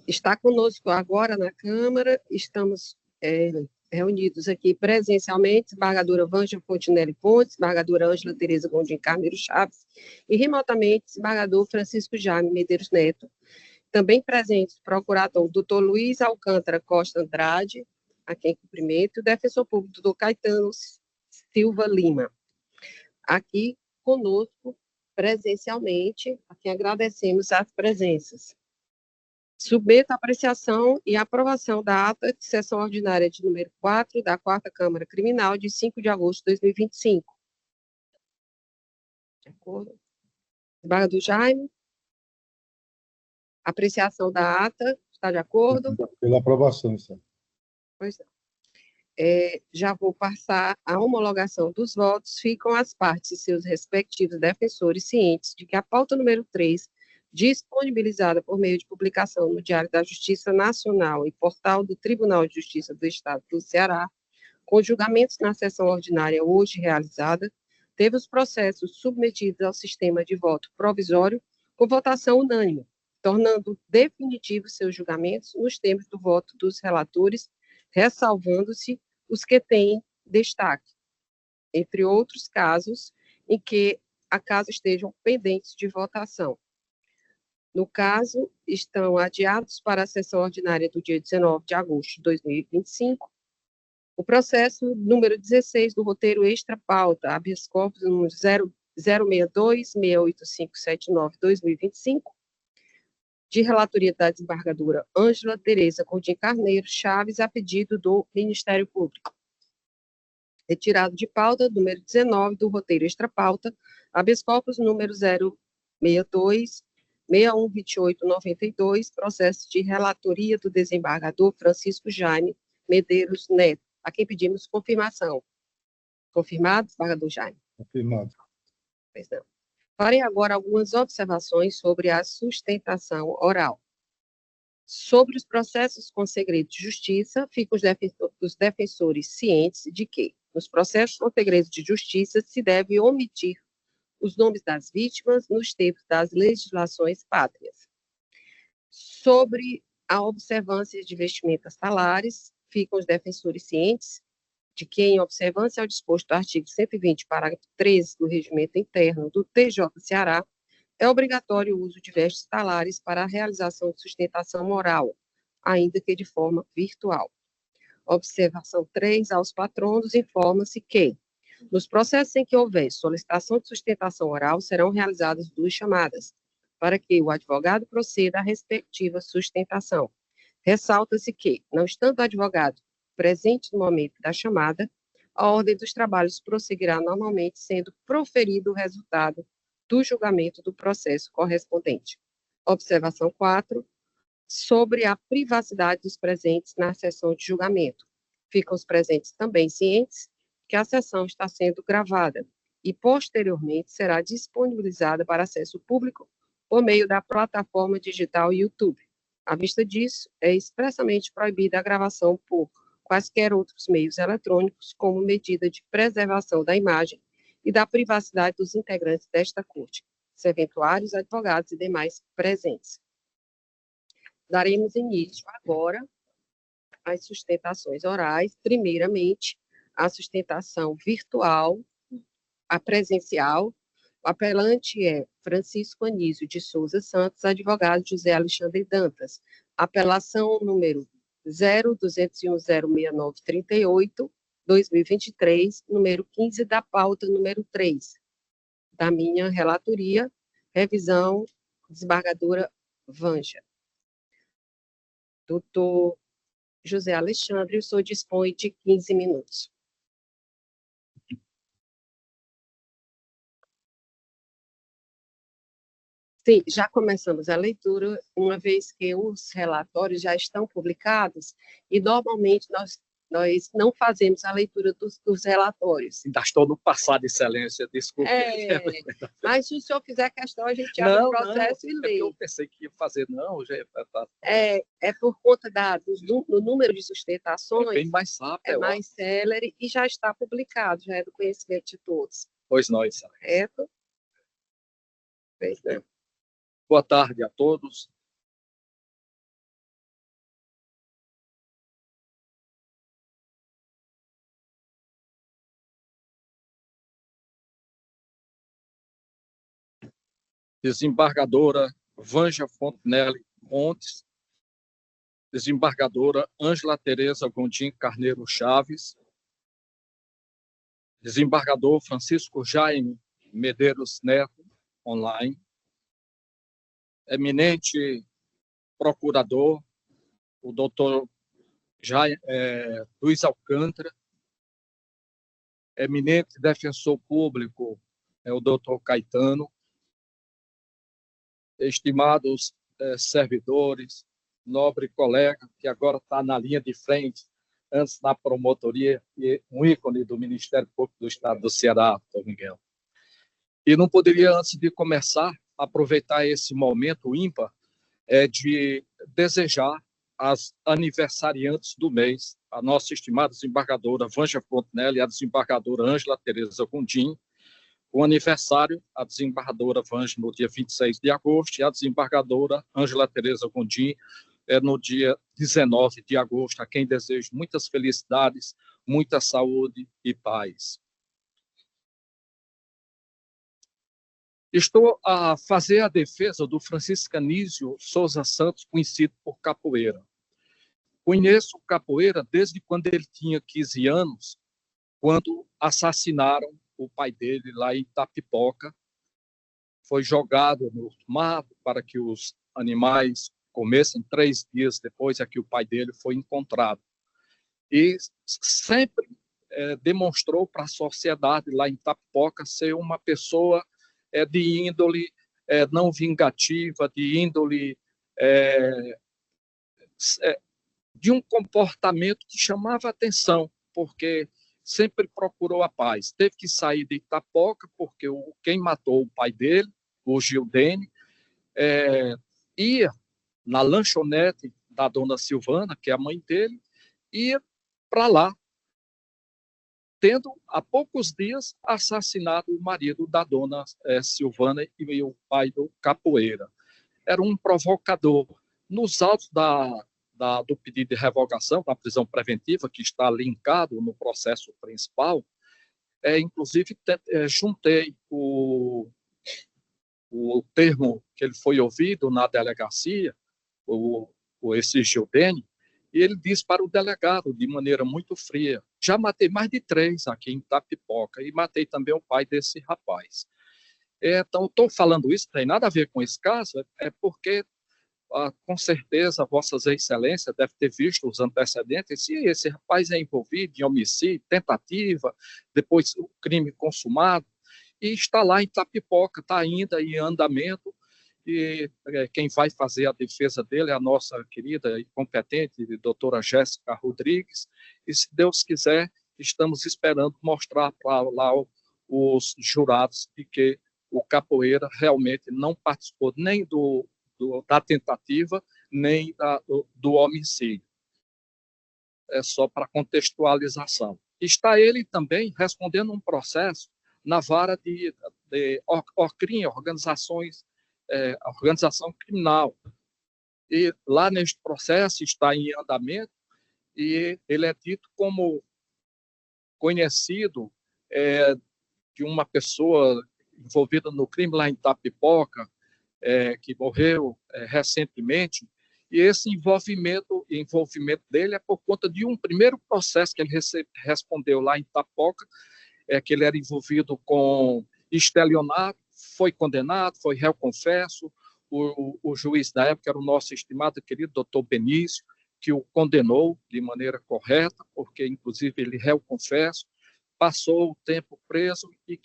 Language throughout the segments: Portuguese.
Está conosco agora na Câmara, estamos reunidos aqui presencialmente, desembargadora Vângela Fontinelli Pontes, desembargadora Ângela Tereza Gondim Carneiro Chaves, e remotamente, desembargador Francisco Jaime Medeiros Neto. Também presentes, o procurador doutor Luiz Alcântara Costa Andrade, a quem cumprimento, e o defensor público doutor Caetano Silva Lima. Aqui conosco, presencialmente, a quem agradecemos as presenças. Submeto a apreciação e aprovação da ata de sessão ordinária de número 4 da 4ª Câmara Criminal de 5 de agosto de 2025. De acordo? Desembargador Jaime? Apreciação da ata, está de acordo? Pela aprovação, senhor. Pois não. Já vou passar a homologação dos votos. Ficam as partes e seus respectivos defensores cientes de que a pauta número 3, disponibilizada por meio de publicação no Diário da Justiça Nacional e portal do Tribunal de Justiça do Estado do Ceará, com julgamentos na sessão ordinária hoje realizada, teve os processos submetidos ao sistema de voto provisório com votação unânime, tornando definitivos seus julgamentos nos termos do voto dos relatores, ressalvando-se os que têm destaque, entre outros casos em que acaso estejam pendentes de votação. No caso, estão adiados para a sessão ordinária do dia 19 de agosto de 2025, o processo número 16 do roteiro extra-pauta, habeas corpus número 062-68579-2025, de relatoria da desembargadora Ângela Tereza Gondim Carneiro Chaves, a pedido do Ministério Público. Retirado de pauta, número 19 do roteiro extra-pauta, habeas corpus número 062-612892, processo de relatoria do desembargador Francisco Jaime Medeiros Neto, a quem pedimos confirmação. Confirmado, desembargador Jaime? Confirmado. Pois não. Farei agora algumas observações sobre a sustentação oral. Sobre os processos com segredo de justiça, ficam os defensores cientes de que, nos processos com segredo de justiça, se deve omitir os nomes das vítimas nos termos das legislações pátrias. Sobre a observância de vestimentas talares, ficam os defensores cientes de que, em observância ao disposto do artigo 120, parágrafo 13 do Regimento Interno do TJ Ceará, é obrigatório o uso de vestes talares para a realização de sustentação moral, ainda que de forma virtual. Observação 3, aos patronos informa-se que, nos processos em que houver solicitação de sustentação oral, serão realizadas 2 chamadas, para que o advogado proceda à respectiva sustentação. Ressalta-se que, não estando o advogado presente no momento da chamada, a ordem dos trabalhos prosseguirá normalmente, sendo proferido o resultado do julgamento do processo correspondente. Observação 4, sobre a privacidade dos presentes na sessão de julgamento. Ficam os presentes também cientes que a sessão está sendo gravada e, posteriormente, será disponibilizada para acesso público por meio da plataforma digital YouTube. À vista disso, é expressamente proibida a gravação por quaisquer outros meios eletrônicos como medida de preservação da imagem e da privacidade dos integrantes desta corte, serventuários, advogados e demais presentes. Daremos início agora às sustentações orais. Primeiramente, a sustentação virtual, a presencial. O apelante é Francisco Anísio de Souza Santos, advogado José Alexandre Dantas. Apelação número 0201-06938, 2023, número 15 da pauta número 3, da minha relatoria, revisão, desembargadora Vângela. Doutor José Alexandre, o senhor dispõe de 15 minutos. Sim, já começamos a leitura, uma vez que os relatórios já estão publicados, e normalmente nós não fazemos a leitura dos relatórios. Ainda estou no passado, excelência, desculpe. Mas se o senhor fizer questão, a gente abre o processo e lê. Eu pensei que ia fazer, não, já tá. É por conta do número de sustentações, é bem mais rápido, mais célere, e já está publicado, já é do conhecimento de todos. Pois não, excelência. Correto? Pois não. Boa tarde a todos. desembargadora Vânia Fontenelle Montes, desembargadora Ângela Tereza Gondim Carneiro Chaves, desembargador Francisco Jaime Medeiros Neto, online, eminente procurador, o doutor Luiz Alcântara, eminente defensor público, o doutor Caetano, estimados servidores, nobre colega, que agora está na linha de frente, antes na promotoria, e um ícone do Ministério Público do Estado do Ceará, doutor Miguel. E não poderia, antes de começar, aproveitar esse momento ímpar de desejar às aniversariantes do mês, a nossa estimada desembargadora Vânia Fontenelle e a desembargadora Ângela Tereza Gondim, o aniversário, a desembargadora Vânia no dia 26 de agosto e a desembargadora Ângela Tereza Gondim no dia 19 de agosto, a quem desejo muitas felicidades, muita saúde e paz. Estou a fazer a defesa do Francisco Anísio Souza Santos, conhecido por Capoeira. Conheço o Capoeira desde quando ele tinha 15 anos, quando assassinaram o pai dele lá em Itapipoca. Foi jogado no mar para que os animais comessem. 3 dias depois é que o pai dele foi encontrado. E sempre demonstrou para a sociedade lá em Itapipoca ser uma pessoa de índole não vingativa, de índole de um comportamento que chamava a atenção, porque sempre procurou a paz. Teve que sair de Itapipoca, porque quem matou o pai dele, o Gildene, ia na lanchonete da dona Silvana, que é a mãe dele, ia para lá, tendo, há poucos dias, assassinado o marido da dona Silvana e o pai do Capoeira. Era um provocador. Nos autos do pedido de revogação da prisão preventiva, que está linkado no processo principal, inclusive juntei o termo que ele foi ouvido na delegacia, esse Gildene, e ele disse para o delegado, de maneira muito fria, já matei mais de 3 aqui em Itapipoca, e matei também o pai desse rapaz. Então, estou falando isso, não tem nada a ver com esse caso, porque, com certeza, vossas excelências devem ter visto os antecedentes, se esse rapaz é envolvido em homicídio, tentativa, depois o crime consumado, e está lá em Itapipoca, está ainda em andamento, e quem vai fazer a defesa dele é a nossa querida e competente doutora Jéssica Rodrigues, e se Deus quiser, estamos esperando mostrar para lá os jurados de que o Capoeira realmente não participou nem da tentativa, nem do homicídio. É só para contextualização. Está ele também respondendo um processo na vara de OCRIM, organização criminal. E lá neste processo está em andamento e ele é dito como conhecido de uma pessoa envolvida no crime lá em Itapipoca, que morreu recentemente, e esse envolvimento dele é por conta de um primeiro processo que ele respondeu lá em Itapipoca, que ele era envolvido com estelionato, foi condenado, foi réu confesso, o juiz da época era o nosso estimado e querido doutor Benício, que o condenou de maneira correta, porque inclusive ele réu confesso, passou o tempo preso e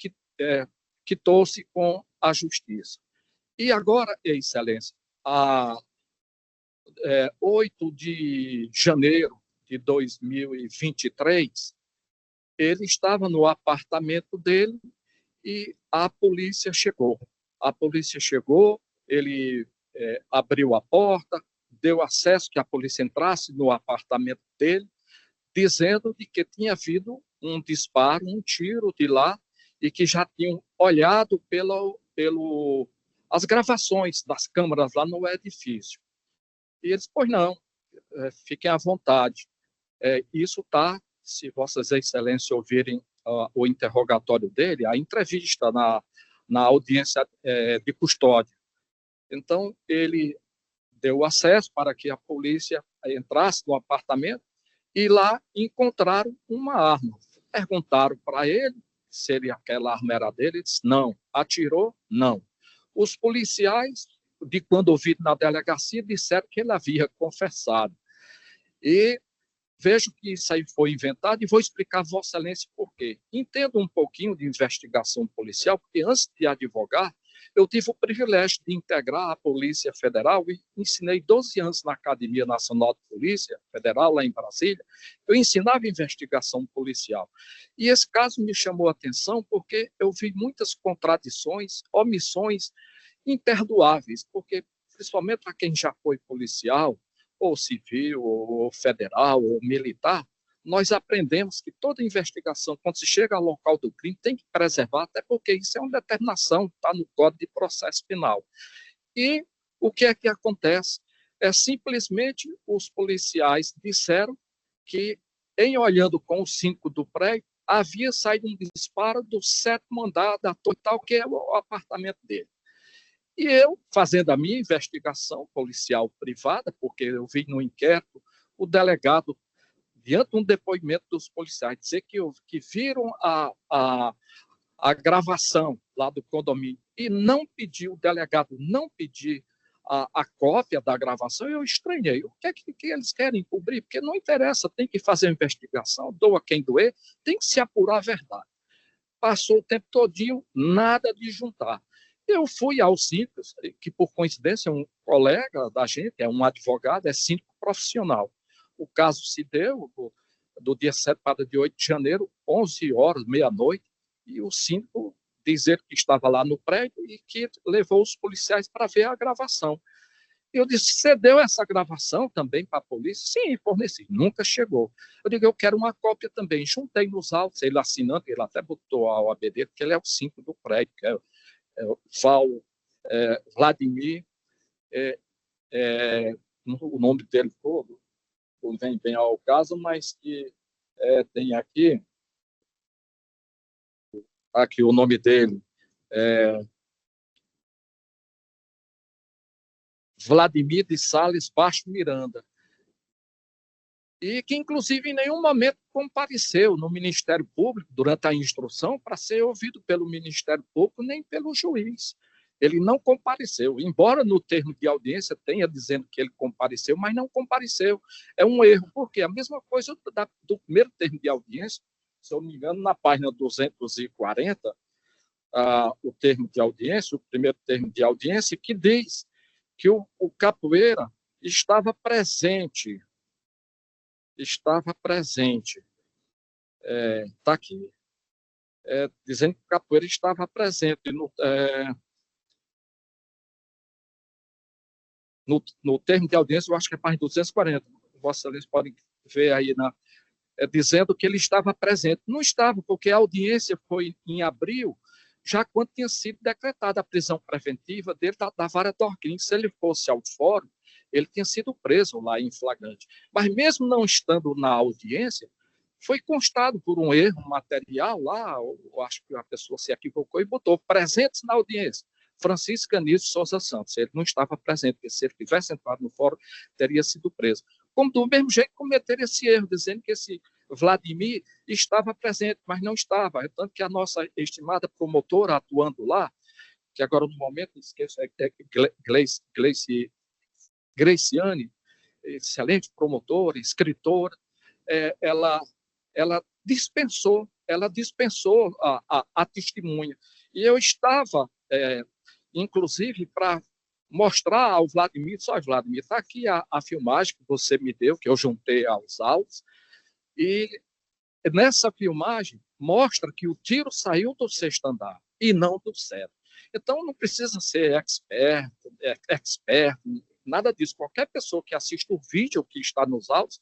quitou-se com a justiça. E agora, excelência, a 8 de janeiro de 2023, ele estava no apartamento dele e a polícia chegou. A polícia chegou, ele abriu a porta, deu acesso que a polícia entrasse no apartamento dele, dizendo de que tinha havido um disparo, um tiro de lá, e que já tinham olhado as gravações das câmeras lá no edifício. E eles, pois não, fiquem à vontade. Isso está, se vossas excelências ouvirem o interrogatório dele, a entrevista na audiência de custódia, Então, ele deu acesso para que a polícia entrasse no apartamento e lá encontraram uma arma. Perguntaram para ele se aquela arma era dele, ele disse não. Atirou? Não. Os policiais, de quando ouvido na delegacia, disseram que ele havia confessado. E vejo que isso aí foi inventado e vou explicar a Vossa Excelência por quê. Entendo um pouquinho de investigação policial, porque antes de advogar, eu tive o privilégio de integrar a Polícia Federal e ensinei 12 anos na Academia Nacional de Polícia Federal, lá em Brasília. Eu ensinava investigação policial. E esse caso me chamou a atenção porque eu vi muitas contradições, omissões imperdoáveis, porque, principalmente para quem já foi policial, ou civil, ou federal, ou militar, nós aprendemos que toda investigação, quando se chega ao local do crime, tem que preservar, até porque isso é uma determinação, está no Código de Processo Penal. E o que é que acontece? É simplesmente os policiais disseram que, em olhando com o síndico do prédio, havia saído um disparo do 7º andar da torre tal, que é o apartamento dele. E eu, fazendo a minha investigação policial privada, porque eu vi no inquérito o delegado, diante de um depoimento dos policiais, dizer que viram a gravação lá do condomínio e não pediu, o delegado não pediu a cópia da gravação, eu estranhei. O que é que eles querem cobrir? Porque não interessa, tem que fazer a investigação, doa quem doer, tem que se apurar a verdade. Passou o tempo todinho, nada de juntar. Eu fui ao síndico, que por coincidência é um colega da gente, é um advogado, é síndico profissional. O caso se deu do dia 7 para dia 8 de janeiro, 11 horas, meia-noite, e o síndico dizer que estava lá no prédio e que levou os policiais para ver a gravação. Eu disse, você deu essa gravação também para a polícia? Sim, forneci. Nunca chegou. Eu digo, eu quero uma cópia também. Juntei nos autos, ele assinando, ele até botou a OAB dele, porque ele é o síndico do prédio, que é Vladimir, o nome dele todo, não vem bem ao caso, mas que tem aqui o nome dele, Vladimir de Sales Baixo Miranda, e que, inclusive, em nenhum momento compareceu no Ministério Público durante a instrução para ser ouvido pelo Ministério Público nem pelo juiz. Ele não compareceu, embora no termo de audiência tenha dizendo que ele compareceu, mas não compareceu. É um erro, porque a mesma coisa do primeiro termo de audiência, se eu não me engano, na página 240, o termo de audiência, o primeiro termo de audiência, que diz que o Capoeira estava presente. Está aqui, dizendo que o Capoeira estava presente no termo de audiência, eu acho que é a página 240, Vossa Excelência podem ver aí, dizendo que ele estava presente. Não estava, porque a audiência foi em abril, já quando tinha sido decretada a prisão preventiva dele da vara Dorquim. Se ele fosse ao fórum, ele tinha sido preso lá em flagrante. Mas mesmo não estando na audiência, foi constado por um erro material lá, eu acho que a pessoa se equivocou e botou presentes na audiência. Francisco Anísio Souza Santos, ele não estava presente, porque se ele tivesse entrado no fórum, teria sido preso. Como do mesmo jeito cometeram esse erro, dizendo que esse Vladimir estava presente, mas não estava. Tanto que a nossa estimada promotora atuando lá, que agora no momento esqueço, Graciane, excelente promotora, escritora, ela dispensou a testemunha. E eu estava, inclusive, para mostrar ao Vladimir, só Vladimir, está aqui a filmagem que você me deu, que eu juntei aos autos, e nessa filmagem mostra que o tiro saiu do 6º andar e não do 7º. Então não precisa ser expert, nada disso. Qualquer pessoa que assista o vídeo que está nos autos,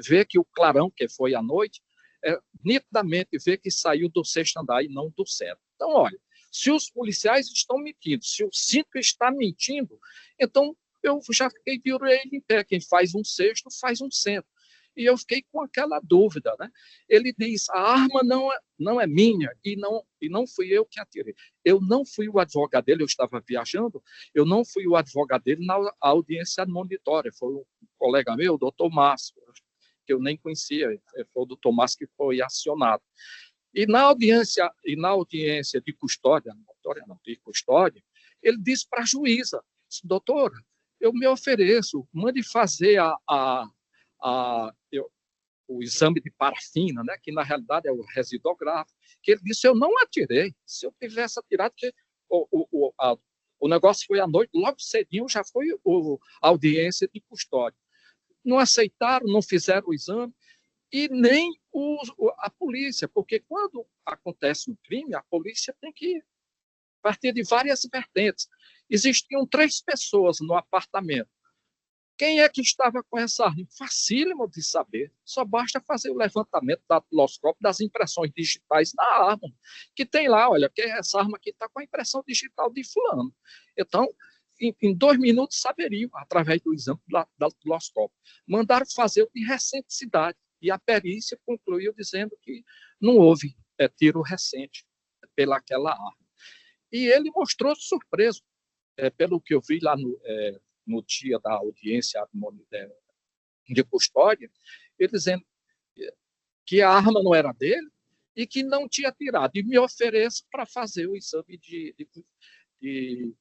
vê que o clarão, que foi à noite, nitidamente vê que saiu do 6º andar e não do 7º. Então, olha, se os policiais estão mentindo, se o síndico está mentindo, então eu já fiquei de orelha em pé. Quem faz um 6º, faz um 7º. E eu fiquei com aquela dúvida, né? Ele diz, a arma não é minha e não fui eu que atirei. Eu não fui o advogado dele, eu estava viajando, eu não fui o advogado dele na audiência admonitória, foi um colega meu, o doutor Márcio, que eu nem conhecia, foi o doutor Márcio que foi acionado. E na audiência de custódia, de custódia, ele disse para a juíza, doutora, eu me ofereço, mande fazer o exame de parafina, né, que na realidade é o residográfico, que ele disse, eu não atirei, se eu tivesse atirado, porque o negócio foi à noite, logo cedinho já foi a audiência de custódia. Não aceitaram, não fizeram o exame, e nem a polícia, porque quando acontece um crime, a polícia tem que partir de várias vertentes. Existiam 3 pessoas no apartamento. Quem é que estava com essa arma? Facílimo de saber. Só basta fazer o levantamento da datiloscópio das impressões digitais da arma, que tem lá, olha, que essa arma aqui está com a impressão digital de fulano. Então, em 2 minutos saberiam, através do exame da datiloscópio. Mandaram fazer o de recenticidade, e a perícia concluiu dizendo que não houve tiro recente pelaquela arma. E ele mostrou surpreso, pelo que eu vi lá no dia da audiência de custódia, ele dizendo que a arma não era dele e que não tinha tirado, e me ofereço para fazer o exame de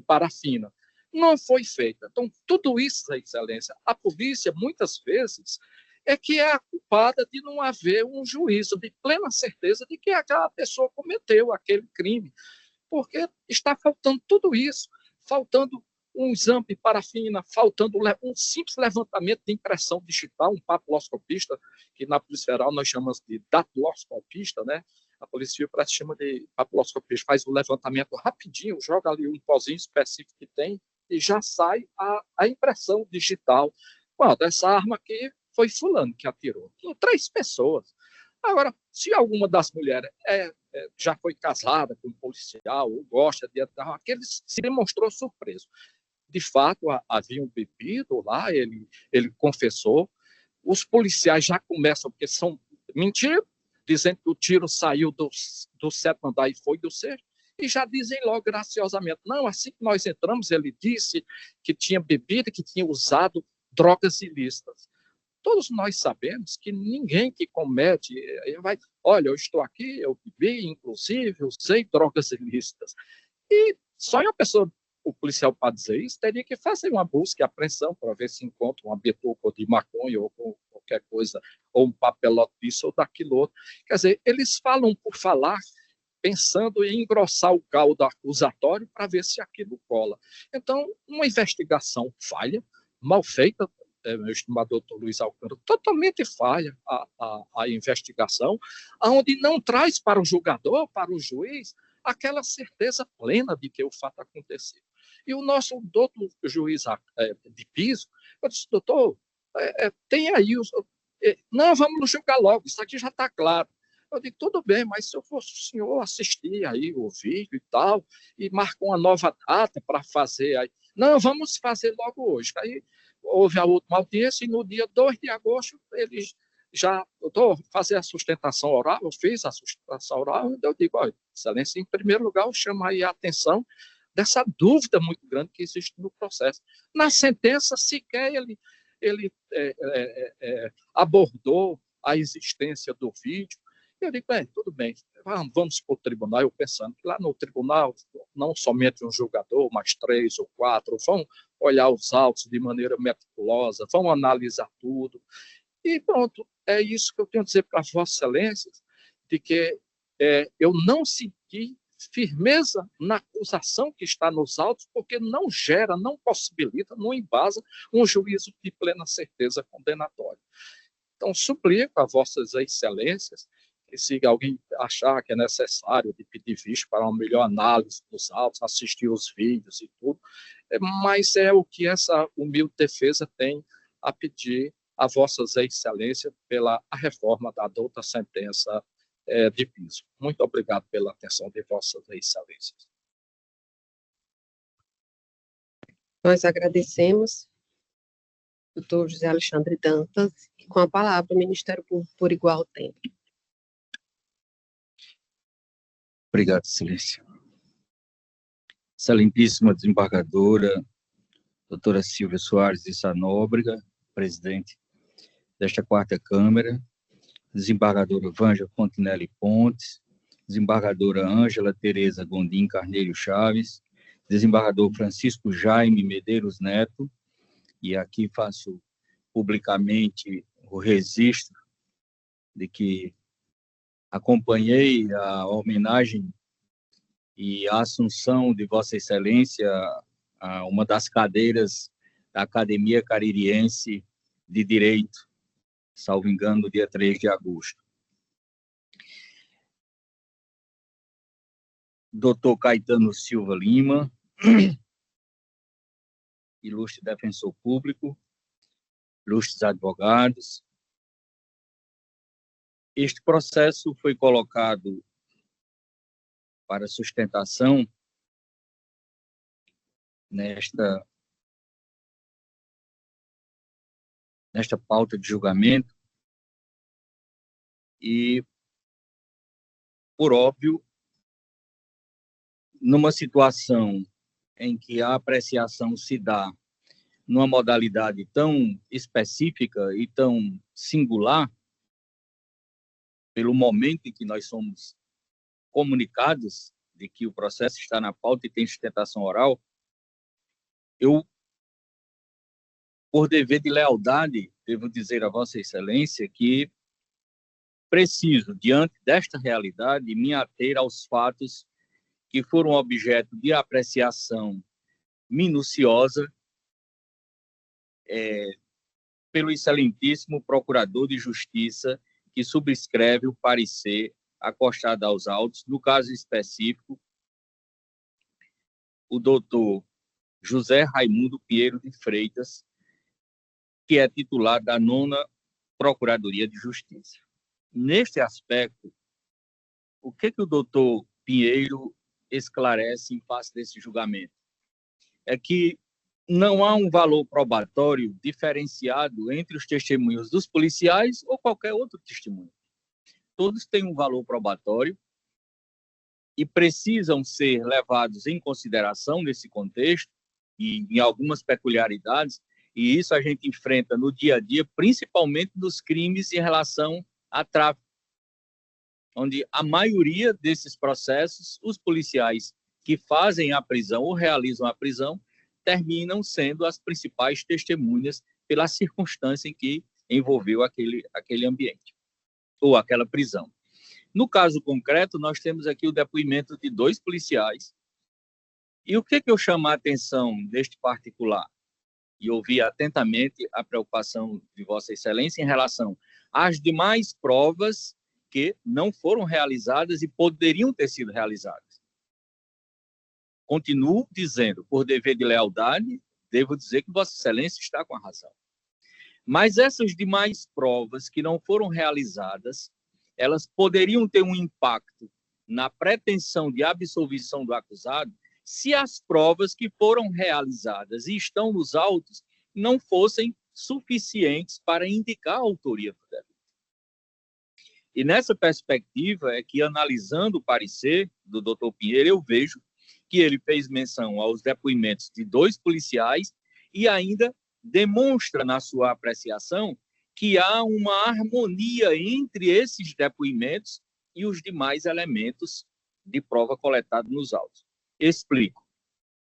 parafina. Não foi feita. Então, tudo isso, Excelência, a polícia, muitas vezes, é que é a culpada de não haver um juízo de plena certeza de que aquela pessoa cometeu aquele crime, porque está faltando tudo isso, faltando um exame de parafina, faltando um simples levantamento de impressão digital, um papiloscopista, que na Polícia Federal nós chamamos de datiloscopista, né? A Polícia Civil parece que chama de papiloscopista, faz o levantamento rapidinho, joga ali um pozinho específico que tem e já sai a impressão digital. Bom, dessa arma aqui foi fulano que atirou. Tinham 3 pessoas. Agora, se alguma das mulheres já foi casada com um policial ou gosta de atirar, aquele se demonstrou surpreso. De fato, haviam bebido lá, ele confessou. Os policiais já começam, porque são mentiras, dizendo que o tiro saiu do 7º andar e foi do 6º, e já dizem logo graciosamente, não, assim que nós entramos, ele disse que tinha bebido, que tinha usado drogas ilícitas. Todos nós sabemos que ninguém que comete, vai, olha, eu estou aqui, eu bebi, inclusive, usei drogas ilícitas. E só uma pessoa, o policial, para dizer isso, teria que fazer uma busca e apreensão para ver se encontra uma bituca de maconha ou qualquer coisa, ou um papelote disso ou daquilo outro. Quer dizer, eles falam por falar, pensando em engrossar o caldo acusatório para ver se aquilo cola. Então, uma investigação falha, mal feita, meu estimado doutor Luiz Alcântara, totalmente falha a investigação, onde não traz para o julgador, para o juiz, aquela certeza plena de que o fato aconteceu. E o nosso doutor juiz de piso, eu disse, doutor, tem aí não, vamos julgar logo, isso aqui já está claro. Eu digo, tudo bem, mas se eu fosse o senhor assistir aí o vídeo e tal, e marcar uma nova data para fazer aí. Não, vamos fazer logo hoje. Aí houve a última audiência e no dia 2 de agosto eles já, doutor, fazer a sustentação oral, eu fiz a sustentação oral, então eu digo, olha, excelência, em primeiro lugar, eu chamo aí a atenção dessa dúvida muito grande que existe no processo. Na sentença, sequer ele abordou a existência do vídeo. Eu digo, tudo bem, vamos para o tribunal, eu pensando que lá no tribunal, não somente um julgador, mas 3 ou 4, vão olhar os autos de maneira meticulosa, vão analisar tudo. E pronto, é isso que eu tenho a dizer para Vossa Excelência, de que eu não senti firmeza na acusação que está nos autos, porque não gera, não possibilita, não embasa um juízo de plena certeza condenatória. Então, suplico a Vossas Excelências que, se alguém achar que é necessário de pedir visto para uma melhor análise dos autos, assistir os vídeos e tudo, mas é o que essa humilde defesa tem a pedir a Vossas Excelências pela a reforma da douta sentença de piso. Muito obrigado pela atenção de Vossas Excelências. Nós agradecemos. doutor José Alexandre Dantas, e com a palavra o Ministério Público por igual tempo. Obrigado, Excelência. Excelentíssima desembargadora, doutora Silvia Soares de Sanóbrega, presidente desta quarta Câmara, desembargadora Vângela Fontinelli Pontes, desembargadora Ângela Tereza Gondim Carneiro Chaves, desembargador Francisco Jaime Medeiros Neto, e aqui faço publicamente o registro de que acompanhei a homenagem e a assunção de Vossa Excelência a uma das cadeiras da Academia Caririense de Direito, salvo engano, no dia 3 de agosto. Doutor Caetano Silva Lima, ilustre defensor público, ilustres advogados. Este processo foi colocado para sustentação nesta pauta de julgamento e, por óbvio, numa situação em que a apreciação se dá numa modalidade tão específica e tão singular, pelo momento em que nós somos comunicados de que o processo está na pauta e tem sustentação oral, eu, por dever de lealdade, devo dizer a Vossa Excelência que preciso, diante desta realidade, me ater aos fatos que foram objeto de apreciação minuciosa pelo excelentíssimo Procurador de Justiça, que subscreve o parecer acostado aos autos, no caso específico, o doutor José Raimundo Pinheiro de Freitas, que é titular da 9ª Procuradoria de Justiça. Neste aspecto, o que o doutor Pinheiro esclarece em face desse julgamento? É que não há um valor probatório diferenciado entre os testemunhos dos policiais ou qualquer outro testemunho. Todos têm um valor probatório e precisam ser levados em consideração nesse contexto e em algumas peculiaridades, e isso a gente enfrenta no dia a dia, principalmente dos crimes em relação a tráfico, onde a maioria desses processos, os policiais que fazem a prisão ou realizam a prisão, terminam sendo as principais testemunhas pela circunstância em que envolveu aquele ambiente, ou aquela prisão. No caso concreto, nós temos aqui o depoimento de 2 policiais. E o que eu chamo a atenção deste particular? E ouvi atentamente a preocupação de Vossa Excelência em relação às demais provas que não foram realizadas e poderiam ter sido realizadas. Continuo dizendo, por dever de lealdade, devo dizer que Vossa Excelência está com a razão. Mas essas demais provas que não foram realizadas, elas poderiam ter um impacto na pretensão de absolvição do acusado se as provas que foram realizadas e estão nos autos não fossem suficientes para indicar a autoria do delito. E nessa perspectiva é que, analisando o parecer do doutor Pinheiro, eu vejo que ele fez menção aos depoimentos de 2 policiais e ainda demonstra na sua apreciação que há uma harmonia entre esses depoimentos e os demais elementos de prova coletados nos autos. Explico.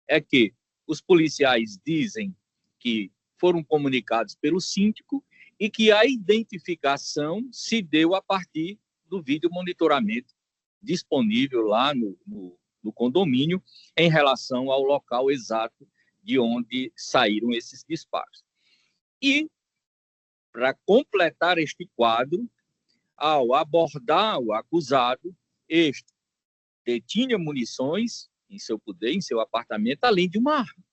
É que os policiais dizem que foram comunicados pelo síndico e que a identificação se deu a partir do vídeo monitoramento disponível lá no condomínio em relação ao local exato de onde saíram esses disparos. E, para completar este quadro, ao abordar o acusado, este detinha munições em seu poder, em seu apartamento, além de uma arma.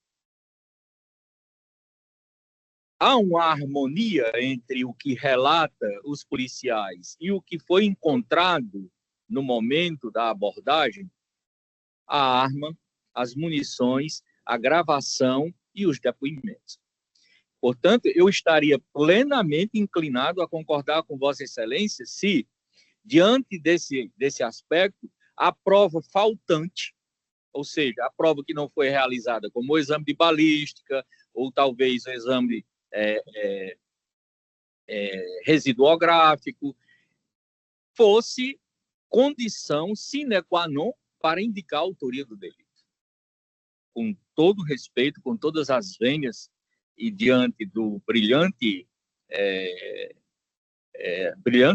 Há uma harmonia entre o que relata os policiais e o que foi encontrado no momento da abordagem, a arma, as munições, a gravação e os depoimentos. Portanto, eu estaria plenamente inclinado a concordar com Vossa Excelência se, diante desse aspecto, a prova faltante, ou seja, a prova que não foi realizada, como o exame de balística, ou talvez o exame residuográfico, fosse condição sine qua non para indicar a autoria do delito. Com todo respeito, com todas as vênias, e diante do brilhante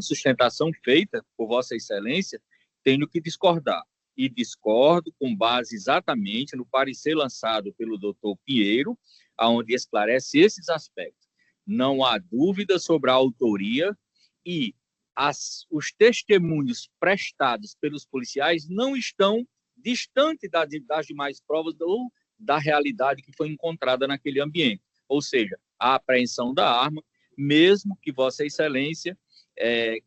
sustentação feita por Vossa Excelência, tenho que discordar. E discordo com base exatamente no parecer lançado pelo doutor Pinheiro, onde esclarece esses aspectos. Não há dúvida sobre a autoria e os testemunhos prestados pelos policiais não estão distantes das demais provas ou da realidade que foi encontrada naquele ambiente. Ou seja, a apreensão da arma, mesmo que Vossa Excelência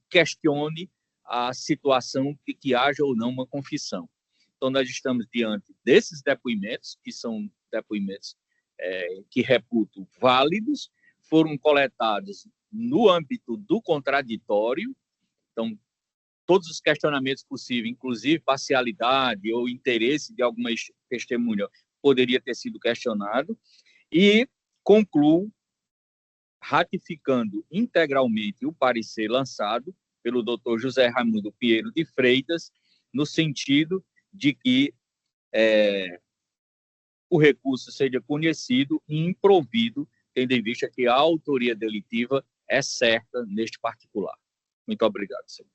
questione a situação de que haja ou não uma confissão. Então, nós estamos diante desses depoimentos, que são depoimentos que reputo válidos, foram coletados no âmbito do contraditório. Então, todos os questionamentos possíveis, inclusive parcialidade ou interesse de alguma testemunha, poderia ter sido questionado, e concluo ratificando integralmente o parecer lançado pelo doutor José Raimundo Pinheiro de Freitas, no sentido de que o recurso seja conhecido e improvido, tendo em vista que a autoria delitiva é certa neste particular. Muito obrigado, senhor.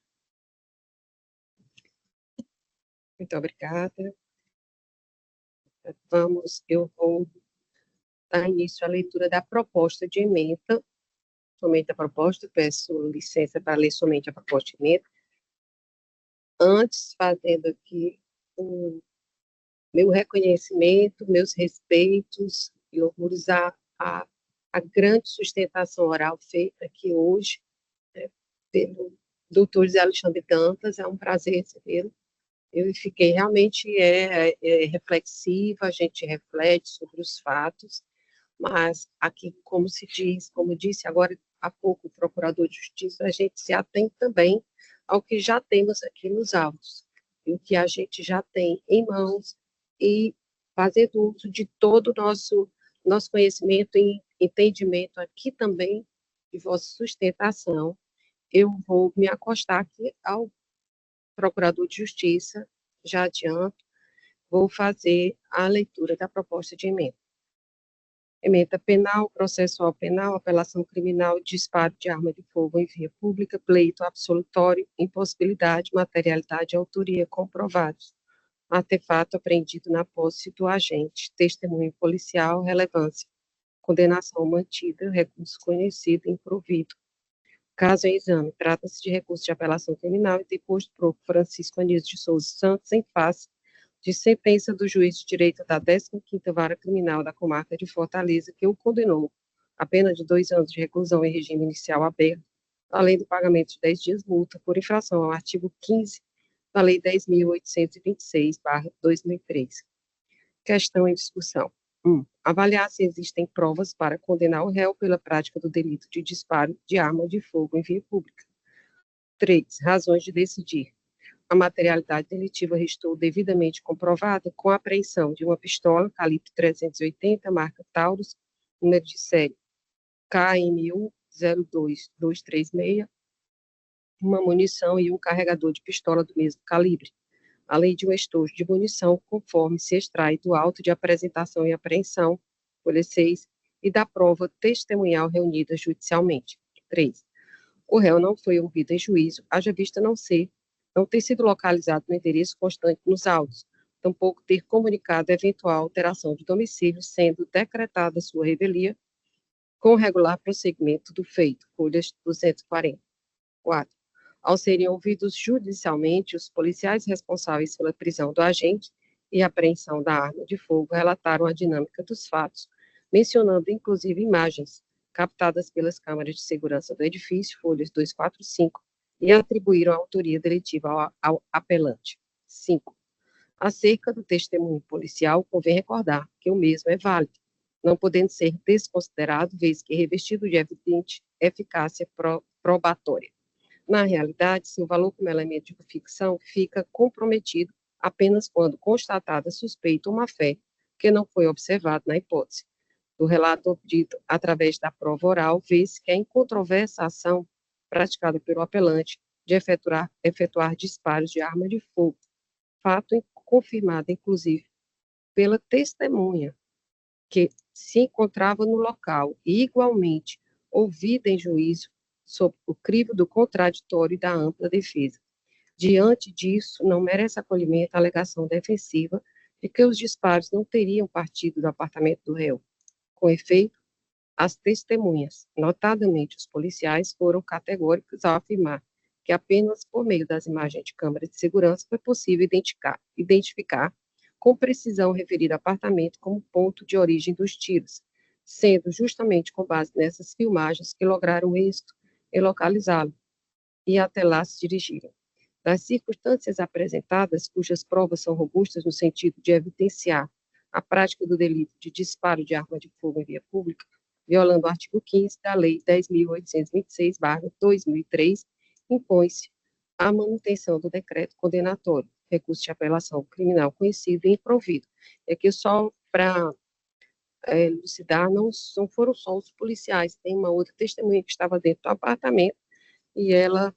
Muito obrigada. Eu vou dar início à leitura da proposta de emenda. Somente a proposta, peço licença para ler somente a proposta de emenda. Antes, fazendo aqui o meu reconhecimento, meus respeitos e orgulhar a grande sustentação oral feita aqui hoje, pelo doutor José Alexandre Dantas. É um prazer recebê-lo. Eu fiquei realmente reflexiva, a gente reflete sobre os fatos, mas aqui, como disse agora há pouco o Procurador de Justiça, a gente se atém também ao que já temos aqui nos autos, e o que a gente já tem em mãos, e fazendo uso de todo o nosso conhecimento e entendimento aqui também de vossa sustentação, eu vou me acostar aqui ao Procurador de Justiça, já adianto, vou fazer a leitura da proposta de emenda. Emenda penal, processual penal, apelação criminal, disparo de arma de fogo em via pública, pleito absolutório, impossibilidade, materialidade e autoria comprovados. Artefato apreendido na posse do agente, testemunho policial, relevância, condenação mantida, recurso conhecido, improvido. Caso em exame, trata-se de recurso de apelação criminal e deposto por Francisco Anísio de Souza Santos, em face de sentença do juiz de direito da 15ª Vara Criminal da Comarca de Fortaleza, que o condenou a pena de 2 anos de reclusão em regime inicial aberto, além do pagamento de 10 dias multa por infração ao artigo 15 da Lei 10.826/2003. Questão em discussão. 1. Avaliar se existem provas para condenar o réu pela prática do delito de disparo de arma de fogo em via pública. 3. Razões de decidir. A materialidade delitiva restou devidamente comprovada com a apreensão de uma pistola calibre 380, marca Taurus, número de série KM1 02236, uma munição e um carregador de pistola do mesmo calibre, além de um estojo de munição, conforme se extrai do auto de apresentação e apreensão, folha 6, e da prova testemunhal reunida judicialmente. 3. O réu não foi ouvido em juízo, haja vista não ter sido localizado no endereço constante nos autos, tampouco ter comunicado eventual alteração de domicílio, sendo decretada sua revelia com regular prosseguimento do feito, folhas 240. 4. Ao serem ouvidos judicialmente, os policiais responsáveis pela prisão do agente e apreensão da arma de fogo relataram a dinâmica dos fatos, mencionando inclusive imagens captadas pelas câmeras de segurança do edifício, folhas 245, e atribuíram a autoria delitiva ao apelante. 5. Acerca do testemunho policial, convém recordar que o mesmo é válido, não podendo ser desconsiderado, vez que revestido de evidente eficácia probatória. Na realidade, seu valor como elemento de ficção fica comprometido apenas quando constatada suspeita ou má-fé que não foi observado na hipótese do relato obtido através da prova oral, vez que é incontroversa a ação praticada pelo apelante de efetuar disparos de arma de fogo, fato confirmado, inclusive, pela testemunha, que se encontrava no local e, igualmente, ouvida em juízo sob o crivo do contraditório e da ampla defesa. Diante disso, não merece acolhimento a alegação defensiva de que os disparos não teriam partido do apartamento do réu. Com efeito, as testemunhas, notadamente os policiais, foram categóricos ao afirmar que apenas por meio das imagens de câmera de segurança foi possível identificar com precisão o referido apartamento como ponto de origem dos tiros, sendo justamente com base nessas filmagens que lograram êxito em localizá-lo e até lá se dirigiram. Das circunstâncias apresentadas, cujas provas são robustas no sentido de evidenciar a prática do delito de disparo de arma de fogo em via pública, violando o artigo 15 da Lei 10.826/2003, impõe-se a manutenção do decreto condenatório, recurso de apelação criminal conhecido e improvido. É que só para elucidar, não foram só os policiais, tem uma outra testemunha que estava dentro do apartamento e ela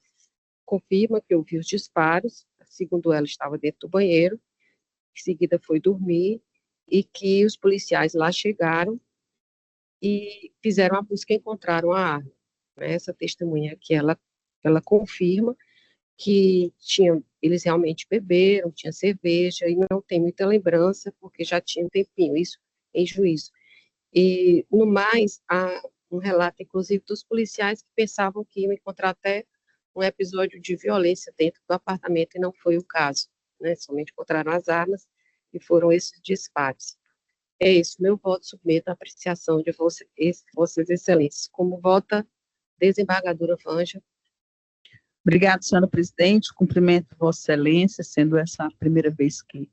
confirma que ouviu os disparos, segundo ela estava dentro do banheiro, em seguida foi dormir e que os policiais lá chegaram e fizeram a busca e encontraram a arma. Essa testemunha que ela confirma que eles realmente beberam, tinha cerveja, e não tem muita lembrança, porque já tinha um tempinho, isso em juízo. E, no mais, há um relato, inclusive, dos policiais que pensavam que iam encontrar até um episódio de violência dentro do apartamento, e não foi o caso, né? Somente encontraram as armas e foram esses disparos. É isso, meu voto submeto à apreciação de vossas excelências. Como vota desembargadora Vanja? Obrigada, senhora presidente. Cumprimento Vossa Excelência, sendo essa a primeira vez que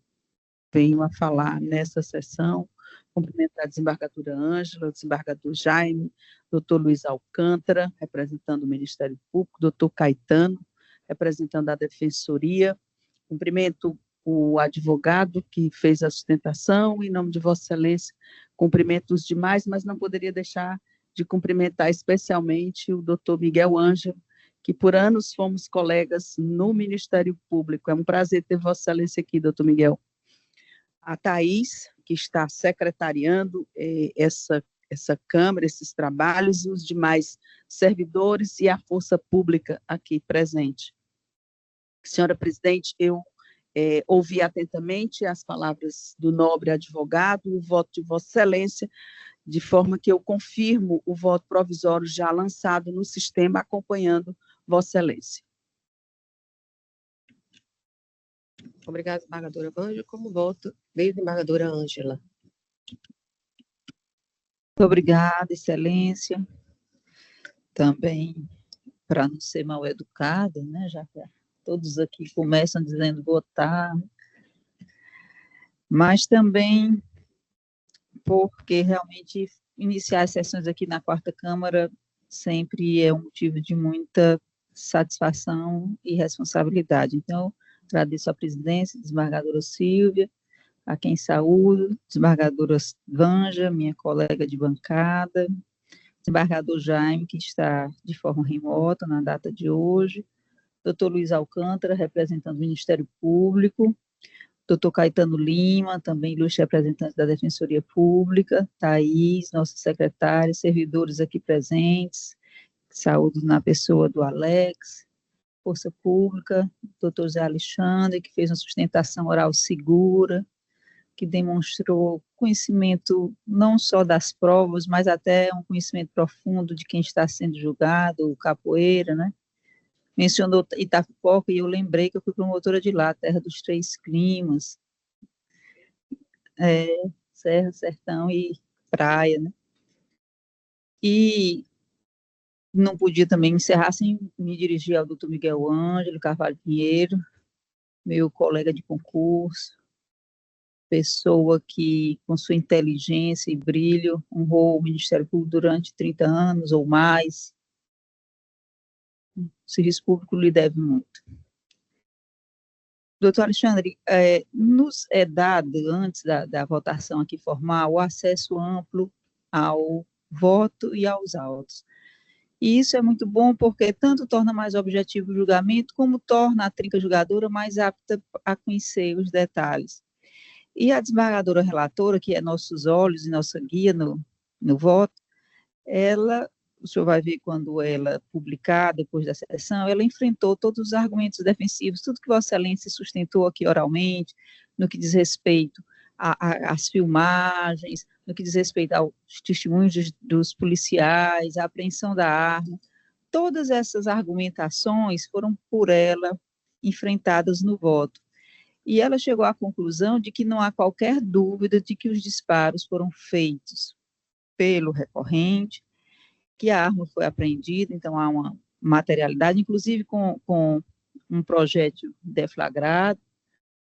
venho a falar nessa sessão. Cumprimento a desembargadora Ângela, o desembargador Jaime, doutor Luiz Alcântara, representando o Ministério Público, doutor Caetano, representando a Defensoria. Cumprimento o advogado que fez a sustentação, em nome de Vossa Excelência, cumprimento os demais, mas não poderia deixar de cumprimentar especialmente o doutor Miguel Ângelo, que por anos fomos colegas no Ministério Público. É um prazer ter Vossa Excelência aqui, doutor Miguel. A Thaís, que está secretariando essa Câmara, esses trabalhos, e os demais servidores e a força pública aqui presente. Senhora presidente, eu ouvi atentamente as palavras do nobre advogado, o voto de Vossa Excelência, de forma que eu confirmo o voto provisório já lançado no sistema, acompanhando Vossa Excelência. Obrigada, desembargadora Vanja. Como voto, desembargadora Ângela. Muito obrigada, Excelência. Também, para não ser mal educada, né, já que todos aqui começam dizendo votar, mas também porque realmente iniciar as sessões aqui na Quarta Câmara sempre é um motivo de muita satisfação e responsabilidade. Então, agradeço a presidência, desembargadora Silvia, a quem saúdo, desembargadora Vanja, minha colega de bancada, desembargador Jaime, que está de forma remota na data de hoje, doutor Luiz Alcântara, representando o Ministério Público, doutor Caetano Lima, também ilustre representante da Defensoria Pública, Thaís, nossa secretária, servidores aqui presentes, saúdo na pessoa do Alex, Força Pública, doutor Zé Alexandre, que fez uma sustentação oral segura, que demonstrou conhecimento não só das provas, mas até um conhecimento profundo de quem está sendo julgado, o capoeira, né? Mencionou Itapipoca e eu lembrei que eu fui promotora de lá, terra dos três climas, serra, sertão e praia, né? E não podia também encerrar sem me dirigir ao doutor Miguel Ângelo Carvalho Pinheiro, meu colega de concurso, pessoa que, com sua inteligência e brilho, honrou o Ministério Público durante 30 anos ou mais. O serviço público lhe deve muito. Doutor Alexandre, nos é dado, antes da votação aqui formal, o acesso amplo ao voto e aos autos. E isso é muito bom porque tanto torna mais objetivo o julgamento, como torna a trinca julgadora mais apta a conhecer os detalhes. E a desembargadora relatora, que é nossos olhos e nossa guia no voto, ela, o senhor vai ver quando ela publicar, depois da sessão, ela enfrentou todos os argumentos defensivos, tudo que Vossa Excelência sustentou aqui oralmente, no que diz respeito às filmagens, no que diz respeito aos testemunhos dos policiais, à apreensão da arma. Todas essas argumentações foram por ela enfrentadas no voto. E ela chegou à conclusão de que não há qualquer dúvida de que os disparos foram feitos pelo recorrente, que a arma foi apreendida, então há uma materialidade, inclusive com um projétil deflagrado.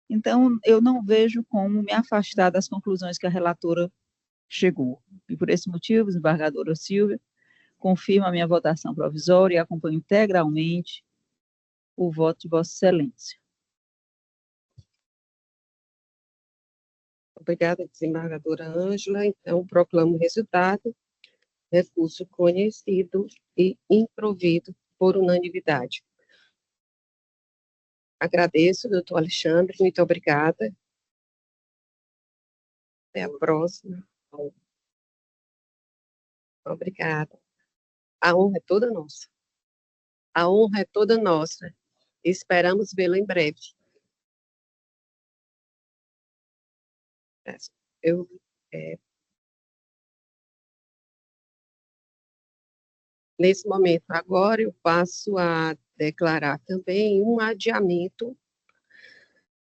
Então, eu não vejo como me afastar das conclusões que a relatora chegou. E por esse motivo, desembargadora Silvia, confirma a minha votação provisória e acompanho integralmente o voto de Vossa Excelência. Obrigada, desembargadora Ângela. Então, proclamo o resultado. Recurso conhecido e improvido por unanimidade. Agradeço, doutor Alexandre, muito obrigada. Até a próxima. Obrigada. A honra é toda nossa. A honra é toda nossa. Esperamos vê-lo em breve. Nesse momento, agora, eu passo a declarar também um adiamento.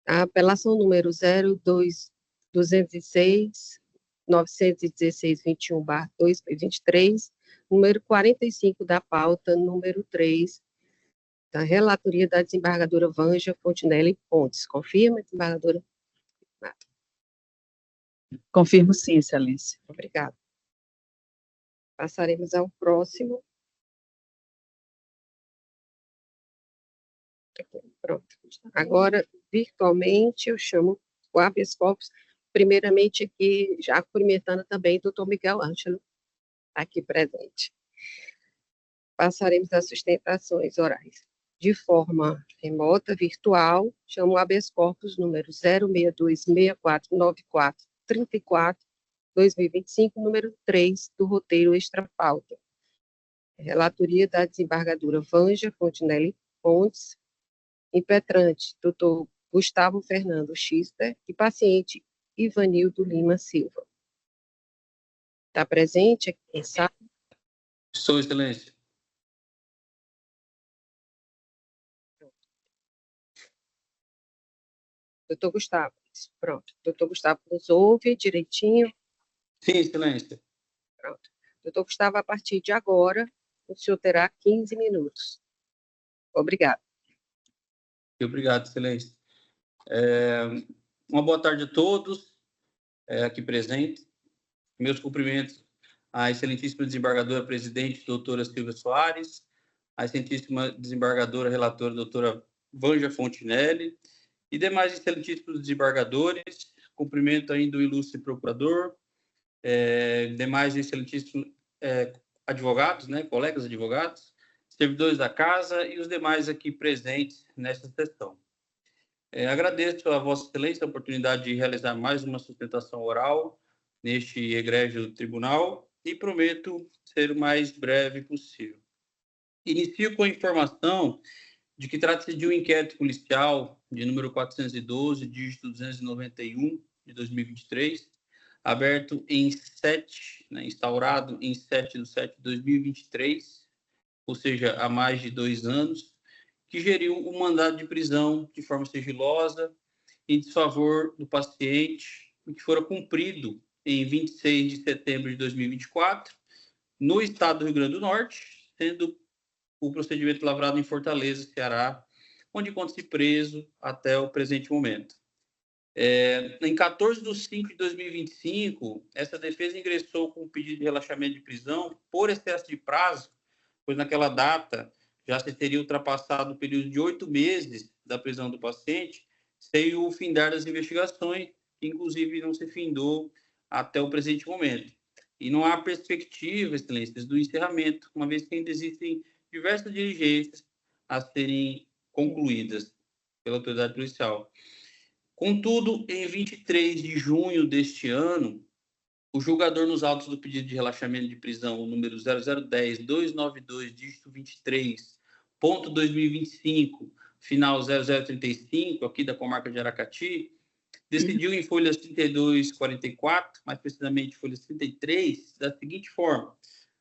A apelação número 02.206.916.21/2023, número 45 da pauta, número 3, da relatoria da desembargadora Vângela Fontinelli Pontes. Confirma, desembargadora? Confirmo sim, Excelência. Obrigada. Passaremos ao próximo. Pronto. Agora, virtualmente, eu chamo o habeas corpus, primeiramente aqui, já cumprimentando também o doutor Miguel Ângelo, aqui presente. Passaremos às sustentações orais. De forma remota, virtual, chamo o habeas corpus número 062649434-2025, número 3 do roteiro extra-pauta. Relatoria da desembargadora Vângela Fontinelli Pontes, impetrante, doutor Gustavo Fernando Xister, e paciente Ivanildo Lima Silva. Está presente aqui, quem sabe? Estou, Excelência. Doutor Gustavo, pronto. Doutor Gustavo nos ouve direitinho? Sim, Excelência. Pronto. Doutor Gustavo, a partir de agora, o senhor terá 15 minutos. Obrigado. Obrigado, Excelência. Uma boa tarde a todos aqui presentes. Meus cumprimentos à excelentíssima desembargadora presidente, doutora Silvia Soares, à excelentíssima desembargadora relatora, doutora Vângela Fontinelli, e demais excelentíssimos desembargadores. Cumprimento ainda o ilustre procurador, demais excelentíssimos advogados, colegas advogados, servidores da casa e os demais aqui presentes nesta sessão. Agradeço a Vossa Excelência a oportunidade de realizar mais uma sustentação oral neste egrégio tribunal e prometo ser o mais breve possível. Inicio com a informação de que trata-se de um inquérito policial de número 412, dígito 291, de 2023, aberto em 7, instaurado em 7/7/2023, ou seja, há mais de 2 anos, que geriu um mandado de prisão de forma sigilosa em desfavor do paciente, que fora cumprido em 26 de setembro de 2024, no estado do Rio Grande do Norte, sendo o procedimento lavrado em Fortaleza, Ceará, onde encontra-se preso até o presente momento. Em 14 de 5 de 2025, essa defesa ingressou com um pedido de relaxamento de prisão por excesso de prazo, pois naquela data já se teria ultrapassado o período de 8 meses da prisão do paciente, sem o findar das investigações, que inclusive não se findou até o presente momento. E não há perspectiva, excelências, do encerramento, uma vez que ainda existem diversas diligências a serem concluídas pela autoridade policial. Contudo, em 23 de junho deste ano, o julgador nos autos do pedido de relaxamento de prisão, o número 0010-292, dígito 23.2025, final 0035, aqui da comarca de Aracati, decidiu em folhas 32 e 44, mais precisamente folhas 33, da seguinte forma,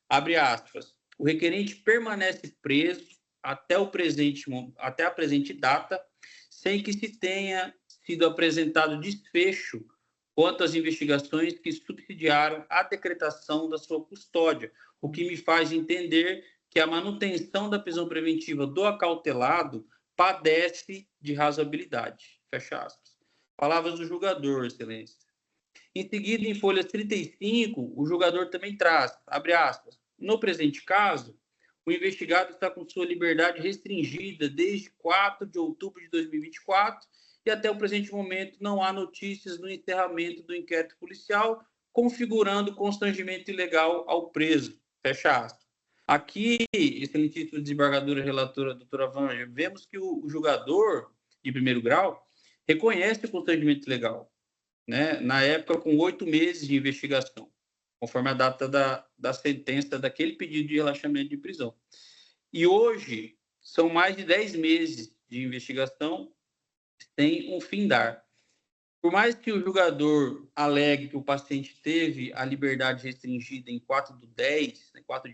abre aspas, o requerente permanece preso até a presente data, sem que se tenha sido apresentado desfecho quanto às investigações que subsidiaram a decretação da sua custódia, o que me faz entender que a manutenção da prisão preventiva do acautelado padece de razoabilidade. Fecha aspas. Palavras do julgador, excelência. Em seguida, em folhas 35, o julgador também traz, abre aspas, no presente caso, o investigado está com sua liberdade restringida desde 4 de outubro de 2024 e até o presente momento não há notícias do encerramento do inquérito policial, configurando constrangimento ilegal ao preso. Fecha aspas. Aqui, excelentíssima desembargadora relatora, doutora Vânia, vemos que o julgador de primeiro grau reconhece o constrangimento ilegal, né? Na época, com 8 meses de investigação, conforme a data da sentença daquele pedido de relaxamento de prisão. E hoje, são mais de 10 meses de investigação sem um findar. Por mais que o julgador alegue que o paciente teve a liberdade restringida em 4 de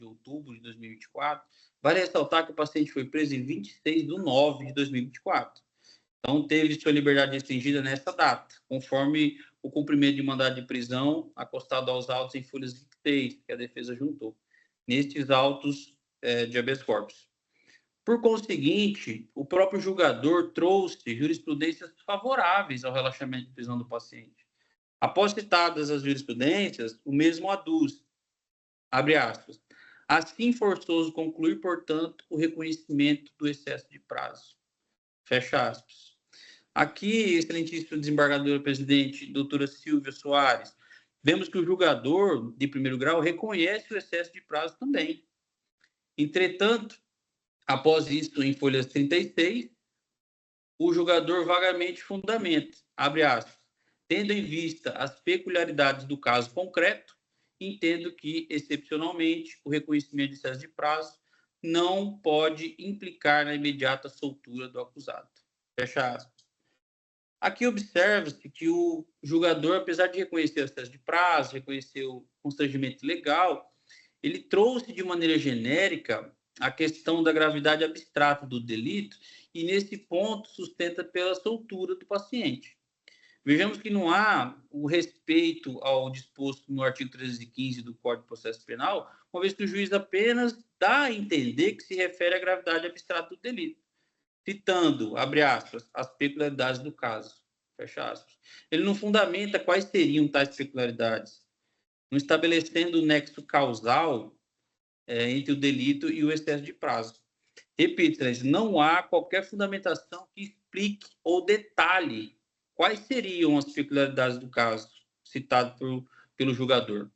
outubro de 2024, vale ressaltar que o paciente foi preso em 26 de 9 de 2024. Então, teve sua liberdade restringida nessa data, conforme o cumprimento de mandado de prisão acostado aos autos em folhas 26, que a defesa juntou, nestes autos de habeas corpus. Por conseguinte, o próprio julgador trouxe jurisprudências favoráveis ao relaxamento de prisão do paciente. Após citadas as jurisprudências, o mesmo aduz, abre aspas, assim forçoso concluir, portanto, o reconhecimento do excesso de prazo. Fecha aspas. Aqui, excelentíssimo desembargador presidente, doutora Silvia Soares, vemos que o julgador de primeiro grau reconhece o excesso de prazo também. Entretanto, após isso, em folhas 36, o julgador vagamente fundamenta, abre aspas, tendo em vista as peculiaridades do caso concreto, entendo que, excepcionalmente, o reconhecimento de excesso de prazo não pode implicar na imediata soltura do acusado. Fecha aspas. Aqui observa-se que o julgador, apesar de reconhecer o excesso de prazo, reconhecer o constrangimento legal, ele trouxe de maneira genérica a questão da gravidade abstrata do delito e, nesse ponto, sustenta pela soltura do paciente. Vejamos que não há o respeito ao disposto no artigo 315 do Código de Processo Penal, uma vez que o juiz apenas dá a entender que se refere à gravidade abstrata do delito, citando, abre aspas, as peculiaridades do caso, fecha aspas. Ele não fundamenta quais seriam tais peculiaridades, não estabelecendo o nexo causal entre o delito e o excesso de prazo. Repito, não há qualquer fundamentação que explique ou detalhe quais seriam as peculiaridades do caso citado pelo julgador.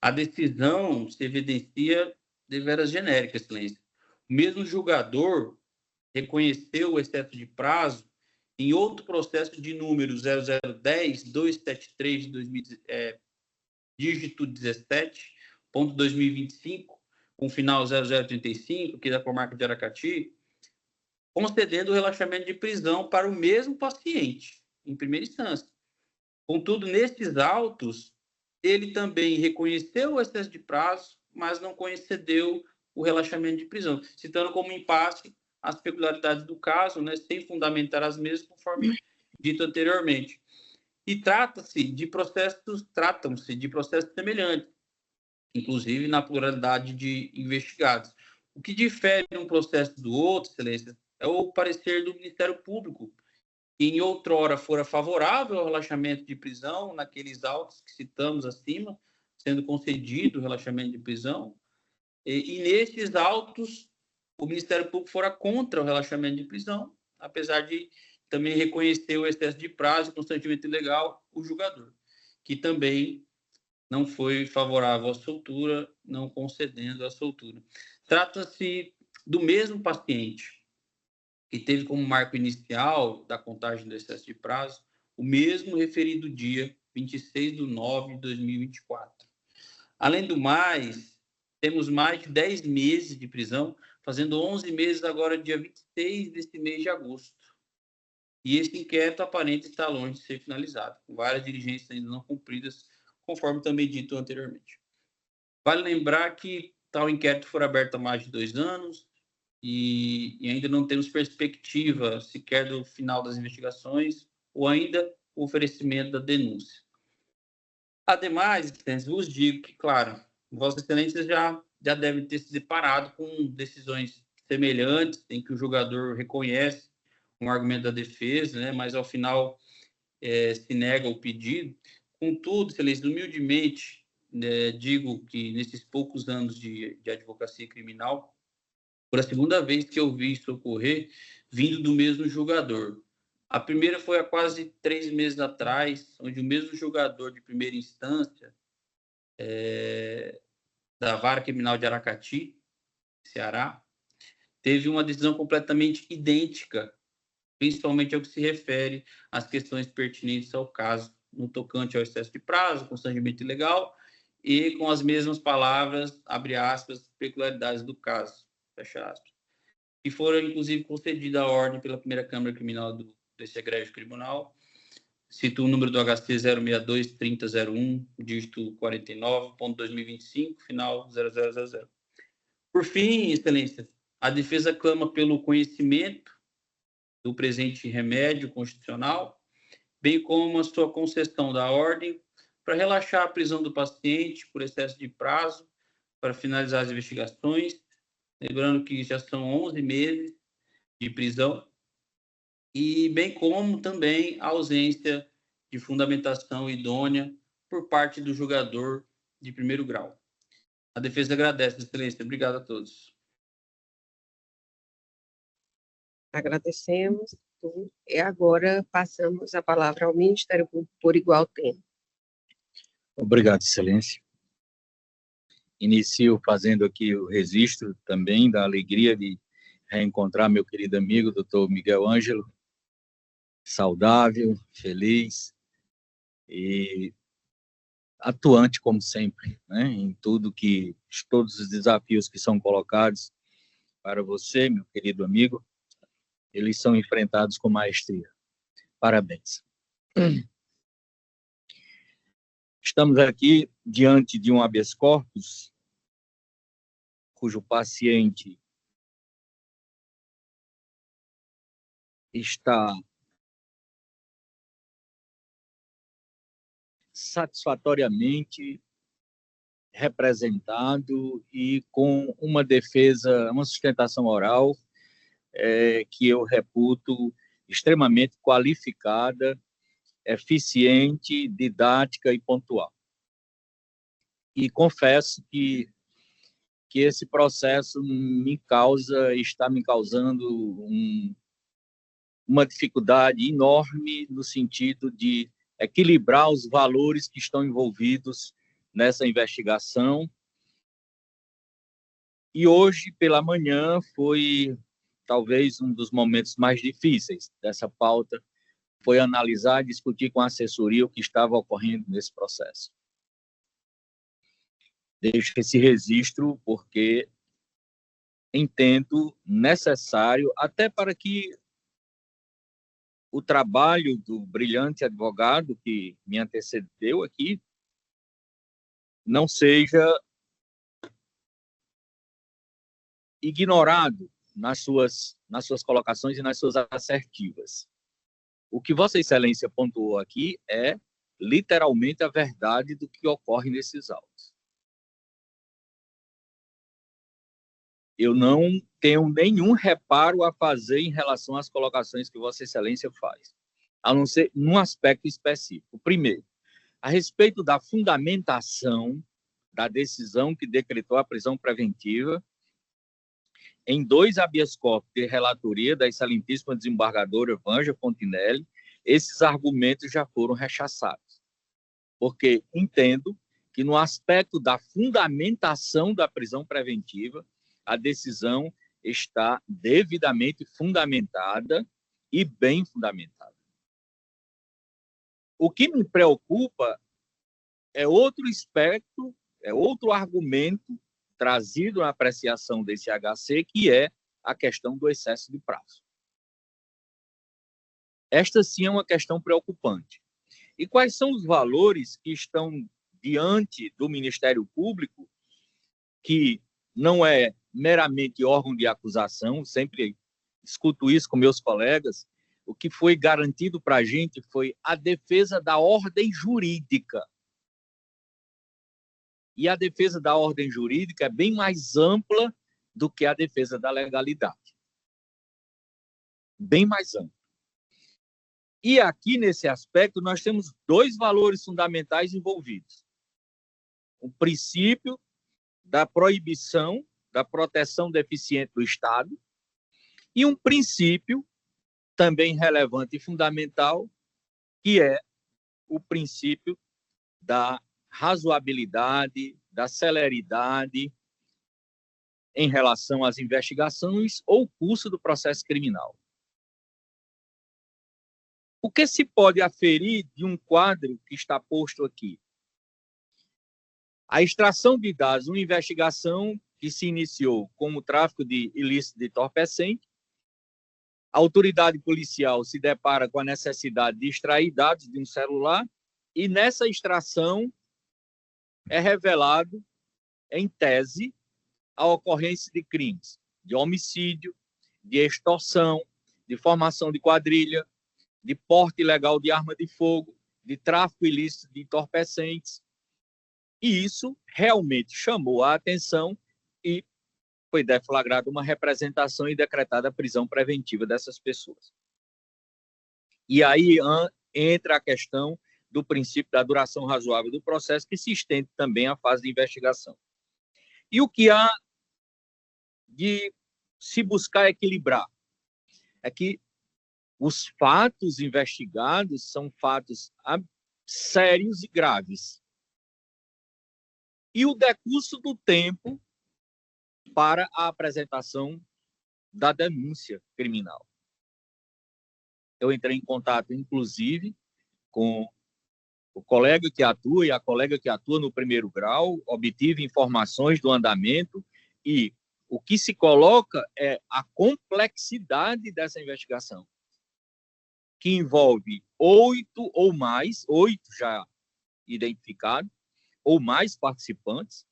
A decisão se evidencia deveras genérica, excelência. O mesmo julgador reconheceu o excesso de prazo em outro processo de número 0010-273, dígito 17.2025, com final 0035, aqui da comarca de Aracati, concedendo o relaxamento de prisão para o mesmo paciente, em primeira instância. Contudo, nestes autos, ele também reconheceu o excesso de prazo, mas não concedeu o relaxamento de prisão, citando como impasse as peculiaridades do caso, né, sem fundamentar as mesmas, conforme dito anteriormente. E tratam-se de processos semelhantes, inclusive na pluralidade de investigados. O que difere um processo do outro, excelência, é o parecer do Ministério Público, que em outrora fora favorável ao relaxamento de prisão, naqueles autos que citamos acima, sendo concedido o relaxamento de prisão, e nesses autos o Ministério Público fora contra o relaxamento de prisão, apesar de também reconhecer o excesso de prazo e constrangimento ilegal o julgador, que também não foi favorável à soltura, não concedendo a soltura. Trata-se do mesmo paciente que teve como marco inicial da contagem do excesso de prazo o mesmo referido dia, 26/9/2024. Além do mais, temos mais de 10 meses de prisão, fazendo 11 meses agora, dia 26 deste mês de agosto. E esse inquérito aparente está longe de ser finalizado, com várias diligências ainda não cumpridas, conforme também dito anteriormente. Vale lembrar que tal inquérito foi aberto há mais de 2 anos e ainda não temos perspectiva sequer do final das investigações ou ainda o oferecimento da denúncia. Ademais, vos digo que, claro, Vossa Excelência já deve ter se deparado com decisões semelhantes, em que o julgador reconhece um argumento da defesa, né, mas ao final se nega o pedido. Contudo, Excelência, humildemente, digo que nesses poucos anos de advocacia criminal, por a segunda vez que eu vi isso ocorrer, vindo do mesmo julgador. A primeira foi há quase 3 meses atrás, onde o mesmo julgador de primeira instância da Vara Criminal de Aracati, Ceará, teve uma decisão completamente idêntica, principalmente ao que se refere às questões pertinentes ao caso, no tocante ao excesso de prazo, constrangimento ilegal, e com as mesmas palavras, abre aspas, peculiaridades do caso, fecha aspas, que foram, inclusive, concedida a ordem pela primeira Câmara Criminal desse egrégio tribunal. Cito o número do HC 062-3001, dígito 49.2025, final 0000. Por fim, Excelência, a defesa clama pelo conhecimento do presente remédio constitucional, bem como a sua concessão da ordem para relaxar a prisão do paciente por excesso de prazo para finalizar as investigações, lembrando que já são 11 meses de prisão, e bem como também a ausência de fundamentação idônea por parte do julgador de primeiro grau. A defesa agradece, Excelência. Obrigado a todos. Agradecemos. E agora passamos a palavra ao Ministério Público por igual tempo. Obrigado, Excelência. Inicio fazendo aqui o registro também da alegria de reencontrar meu querido amigo, doutor Miguel Ângelo, saudável, feliz e atuante como sempre, né, em todos os desafios que são colocados para você, meu querido amigo, eles são enfrentados com maestria. Parabéns. Estamos aqui diante de um habeas corpus cujo paciente está satisfatoriamente representado e com uma defesa, uma sustentação oral que eu reputo extremamente qualificada, eficiente, didática e pontual. E confesso que esse processo está me causando uma dificuldade enorme no sentido de equilibrar os valores que estão envolvidos nessa investigação. E hoje, pela manhã, foi talvez um dos momentos mais difíceis dessa pauta, foi analisar e discutir com a assessoria o que estava ocorrendo nesse processo. Deixo esse registro porque entendo necessário, até para que o trabalho do brilhante advogado que me antecedeu aqui não seja ignorado nas suas colocações e nas suas assertivas. O que Vossa Excelência pontuou aqui é literalmente a verdade do que ocorre nesses autos. Eu não tenho nenhum reparo a fazer em relação às colocações que Vossa Excelência faz. a não ser num aspecto específico. Primeiro, a respeito da fundamentação da decisão que decretou a prisão preventiva, em 2 habeas corpus de relatoria da excelentíssima desembargadora Vângela Fontinelli, esses argumentos já foram rechaçados, porque entendo que no aspecto da fundamentação da prisão preventiva, a decisão está devidamente fundamentada e bem fundamentada. O que me preocupa é outro aspecto, é outro argumento trazido na apreciação desse HC, que é a questão do excesso de prazo. Esta sim é uma questão preocupante. E quais são os valores que estão diante do Ministério Público, que não é meramente órgão de acusação, sempre escuto isso com meus colegas, o que foi garantido para a gente foi a defesa da ordem jurídica. E a defesa da ordem jurídica é bem mais ampla do que a defesa da legalidade. Bem mais ampla. E aqui, nesse aspecto, nós temos 2 valores fundamentais envolvidos. O princípio da proibição da proteção deficiente do Estado e um princípio também relevante e fundamental, que é o princípio da razoabilidade, da celeridade em relação às investigações ou curso do processo criminal. O que se pode aferir de um quadro que está posto aqui? A extração de dados, uma investigação que se iniciou com o tráfico de ilícito de entorpecente, a autoridade policial se depara com a necessidade de extrair dados de um celular e nessa extração é revelado, em tese, a ocorrência de crimes de homicídio, de extorsão, de formação de quadrilha, de porte ilegal de arma de fogo, de tráfico ilícito de entorpecentes. E isso realmente chamou a atenção e foi deflagrada uma representação e decretada a prisão preventiva dessas pessoas. E aí entra a questão do princípio da duração razoável do processo, que se estende também à fase de investigação. E o que há de se buscar equilibrar é que os fatos investigados são fatos sérios e graves. E o decurso do tempo para a apresentação da denúncia criminal. Eu entrei em contato, inclusive, com o colega que atua e a colega que atua no primeiro grau, obtive informações do andamento e o que se coloca é a complexidade dessa investigação, que envolve 8 já identificados, ou mais participantes,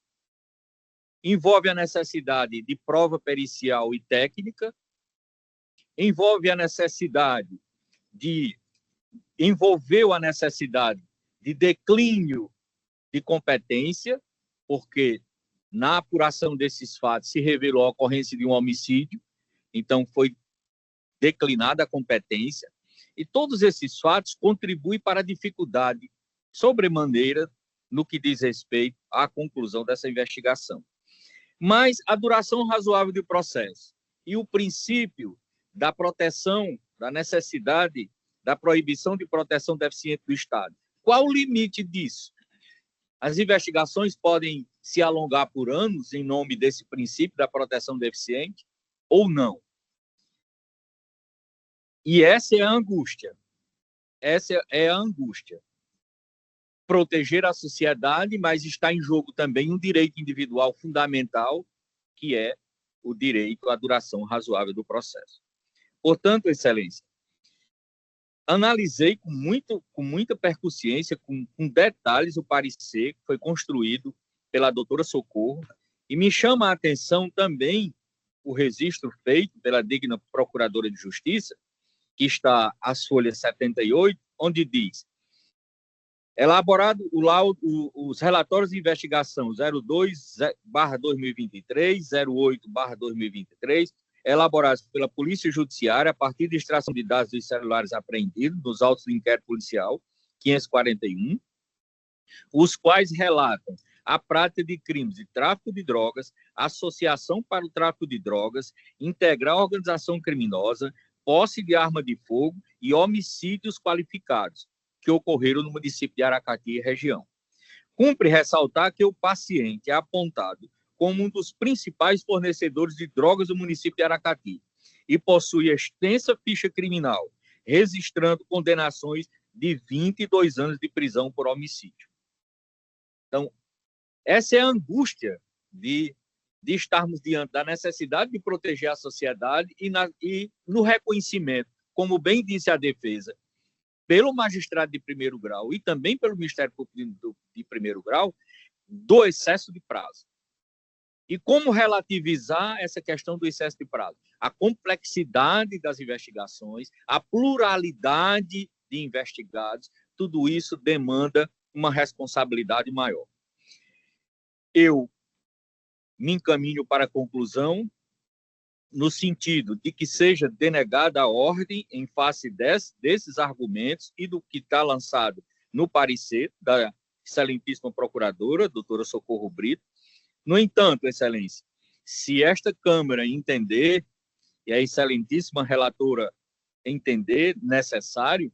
envolve a necessidade de prova pericial e técnica, envolveu a necessidade de declínio de competência, porque na apuração desses fatos se revelou a ocorrência de um homicídio, então foi declinada a competência, e todos esses fatos contribuem para a dificuldade sobremaneira no que diz respeito à conclusão dessa investigação. Mas a duração razoável do processo e o princípio da proteção, da necessidade da proibição de proteção deficiente do Estado. Qual o limite disso? As investigações podem se alongar por anos em nome desse princípio da proteção deficiente ou não? E essa é a angústia. Essa é a angústia. Proteger a sociedade, mas está em jogo também um direito individual fundamental, que é o direito à duração razoável do processo. Portanto, Excelência, analisei com muita percussiência, com detalhes, o parecer que foi construído pela doutora Socorro, e me chama a atenção também o registro feito pela digna Procuradora de Justiça, que está às folhas 78, onde diz: elaborado os relatórios de investigação 02/2023, 08/2023, elaborados pela Polícia Judiciária a partir de extração de dados dos celulares apreendidos nos autos do inquérito policial 541, os quais relatam a prática de crimes de tráfico de drogas, associação para o tráfico de drogas, integrar organização criminosa, posse de arma de fogo e homicídios qualificados, que ocorreram no município de Aracati e região. Cumpre ressaltar que o paciente é apontado como um dos principais fornecedores de drogas do município de Aracati e possui extensa ficha criminal, registrando condenações de 22 anos de prisão por homicídio. Então, essa é a angústia de estarmos diante da necessidade de proteger a sociedade e no reconhecimento, como bem disse a defesa, pelo magistrado de primeiro grau e também pelo Ministério Público de primeiro grau, do excesso de prazo. E como relativizar essa questão do excesso de prazo? A complexidade das investigações, a pluralidade de investigados, tudo isso demanda uma responsabilidade maior. Eu me encaminho para a conclusão no sentido de que seja denegada a ordem em face desses argumentos e do que está lançado no parecer da excelentíssima procuradora, doutora Socorro Brito. No entanto, excelência, se esta Câmara entender, e a excelentíssima relatora entender necessário,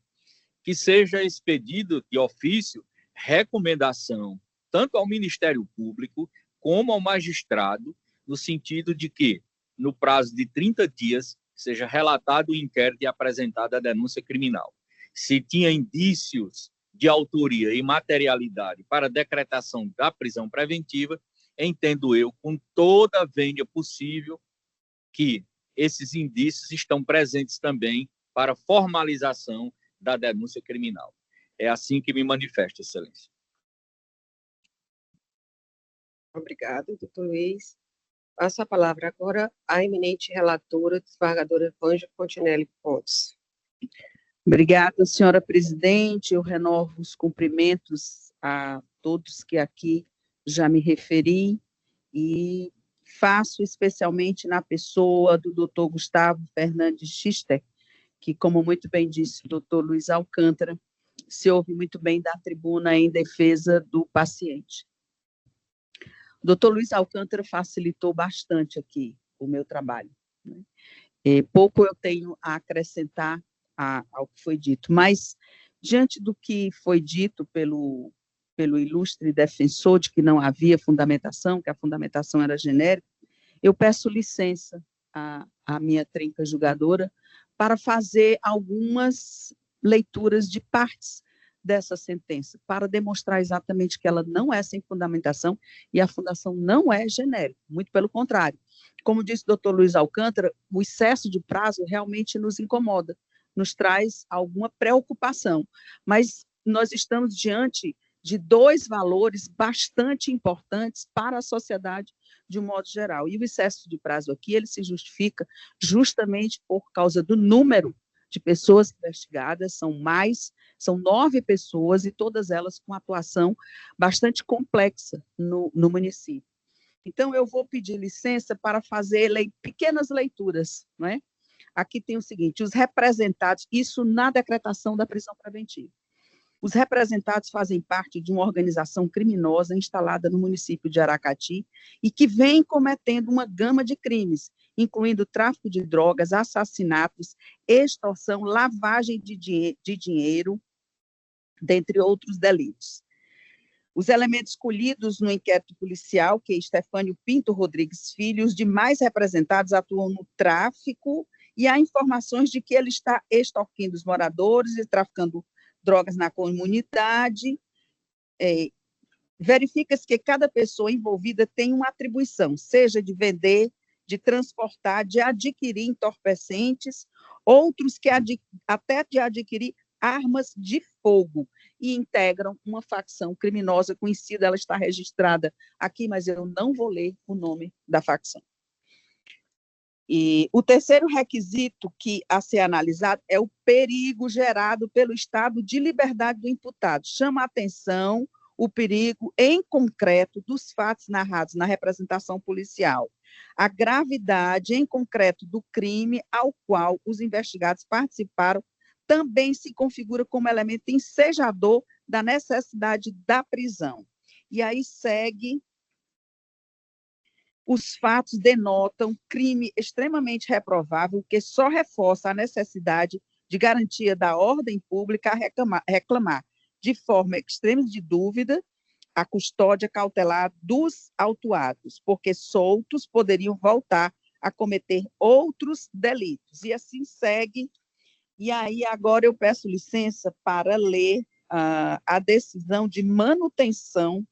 que seja expedido de ofício recomendação tanto ao Ministério Público como ao magistrado, no sentido de que, no prazo de 30 dias, seja relatado o inquérito e apresentada a denúncia criminal. Se tinha indícios de autoria e materialidade para decretação da prisão preventiva, entendo eu, com toda a vênia possível, que esses indícios estão presentes também para formalização da denúncia criminal. É assim que me manifesto, excelência. Obrigada, doutor Luiz. Passo a palavra agora à eminente relatora, desembargadora Vângela Fontinelli Pontes. Obrigada, senhora presidente. Eu renovo os cumprimentos a todos que aqui já me referi e faço especialmente na pessoa do doutor Gustavo Fernandes Schister, que, como muito bem disse o doutor Luiz Alcântara, se ouve muito bem da tribuna em defesa do paciente. O doutor Luiz Alcântara facilitou bastante aqui o meu trabalho, né? Pouco eu tenho a acrescentar ao que foi dito, mas, diante do que foi dito pelo ilustre defensor de que não havia fundamentação, que a fundamentação era genérica, eu peço licença à minha trinca julgadora para fazer algumas leituras de partes dessa sentença, para demonstrar exatamente que ela não é sem fundamentação e a fundação não é genérica, muito pelo contrário. Como disse o doutor Luiz Alcântara, o excesso de prazo realmente nos incomoda, nos traz alguma preocupação, mas nós estamos diante de dois valores bastante importantes para a sociedade de um modo geral. E o excesso de prazo aqui, ele se justifica justamente por causa do número de pessoas investigadas, são 9 pessoas e todas elas com atuação bastante complexa no município. Então, eu vou pedir licença para fazer pequenas leituras, não é? Aqui tem o seguinte: os representados, isso na decretação da prisão preventiva. Os representados fazem parte de uma organização criminosa instalada no município de Aracati e que vem cometendo uma gama de crimes, incluindo tráfico de drogas, assassinatos, extorsão, lavagem de dinheiro, dentre outros delitos. Os elementos escolhidos no inquérito policial, que é Estefânio Pinto Rodrigues Filho, os demais representados atuam no tráfico e há informações de que ele está extorquindo os moradores e traficando drogas na comunidade. Verifica-se que cada pessoa envolvida tem uma atribuição, seja de vender, de transportar, de adquirir entorpecentes, outros que até de adquirir armas de fogo, e integram uma facção criminosa conhecida, ela está registrada aqui, mas eu não vou ler o nome da facção. E o terceiro requisito a ser analisado é o perigo gerado pelo estado de liberdade do imputado. Chama a atenção o perigo em concreto dos fatos narrados na representação policial. a gravidade em concreto do crime ao qual os investigados participaram também se configura como elemento ensejador da necessidade da prisão. E aí segue: os fatos denotam crime extremamente reprovável que só reforça a necessidade de garantia da ordem pública a reclamar de forma extrema de dúvida a custódia cautelar dos autuados, porque soltos poderiam voltar a cometer outros delitos. E assim segue. E aí agora eu peço licença para ler a decisão de manutenção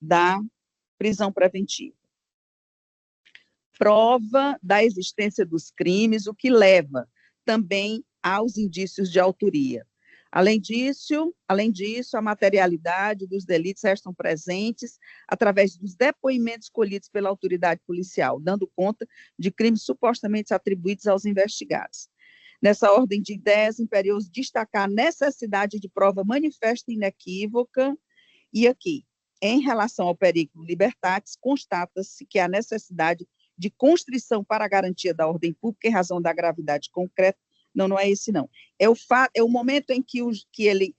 da prisão preventiva. Prova da existência dos crimes, o que leva também aos indícios de autoria. Além disso, a materialidade dos delitos restam presentes através dos depoimentos colhidos pela autoridade policial, dando conta de crimes supostamente atribuídos aos investigados. Nessa ordem de ideias, é imperioso destacar a necessidade de prova manifesta e inequívoca, e aqui, em relação ao periculum libertatis, constata-se que a necessidade de constrição para a garantia da ordem pública em razão da gravidade concreta. Não é esse, não. É o momento em que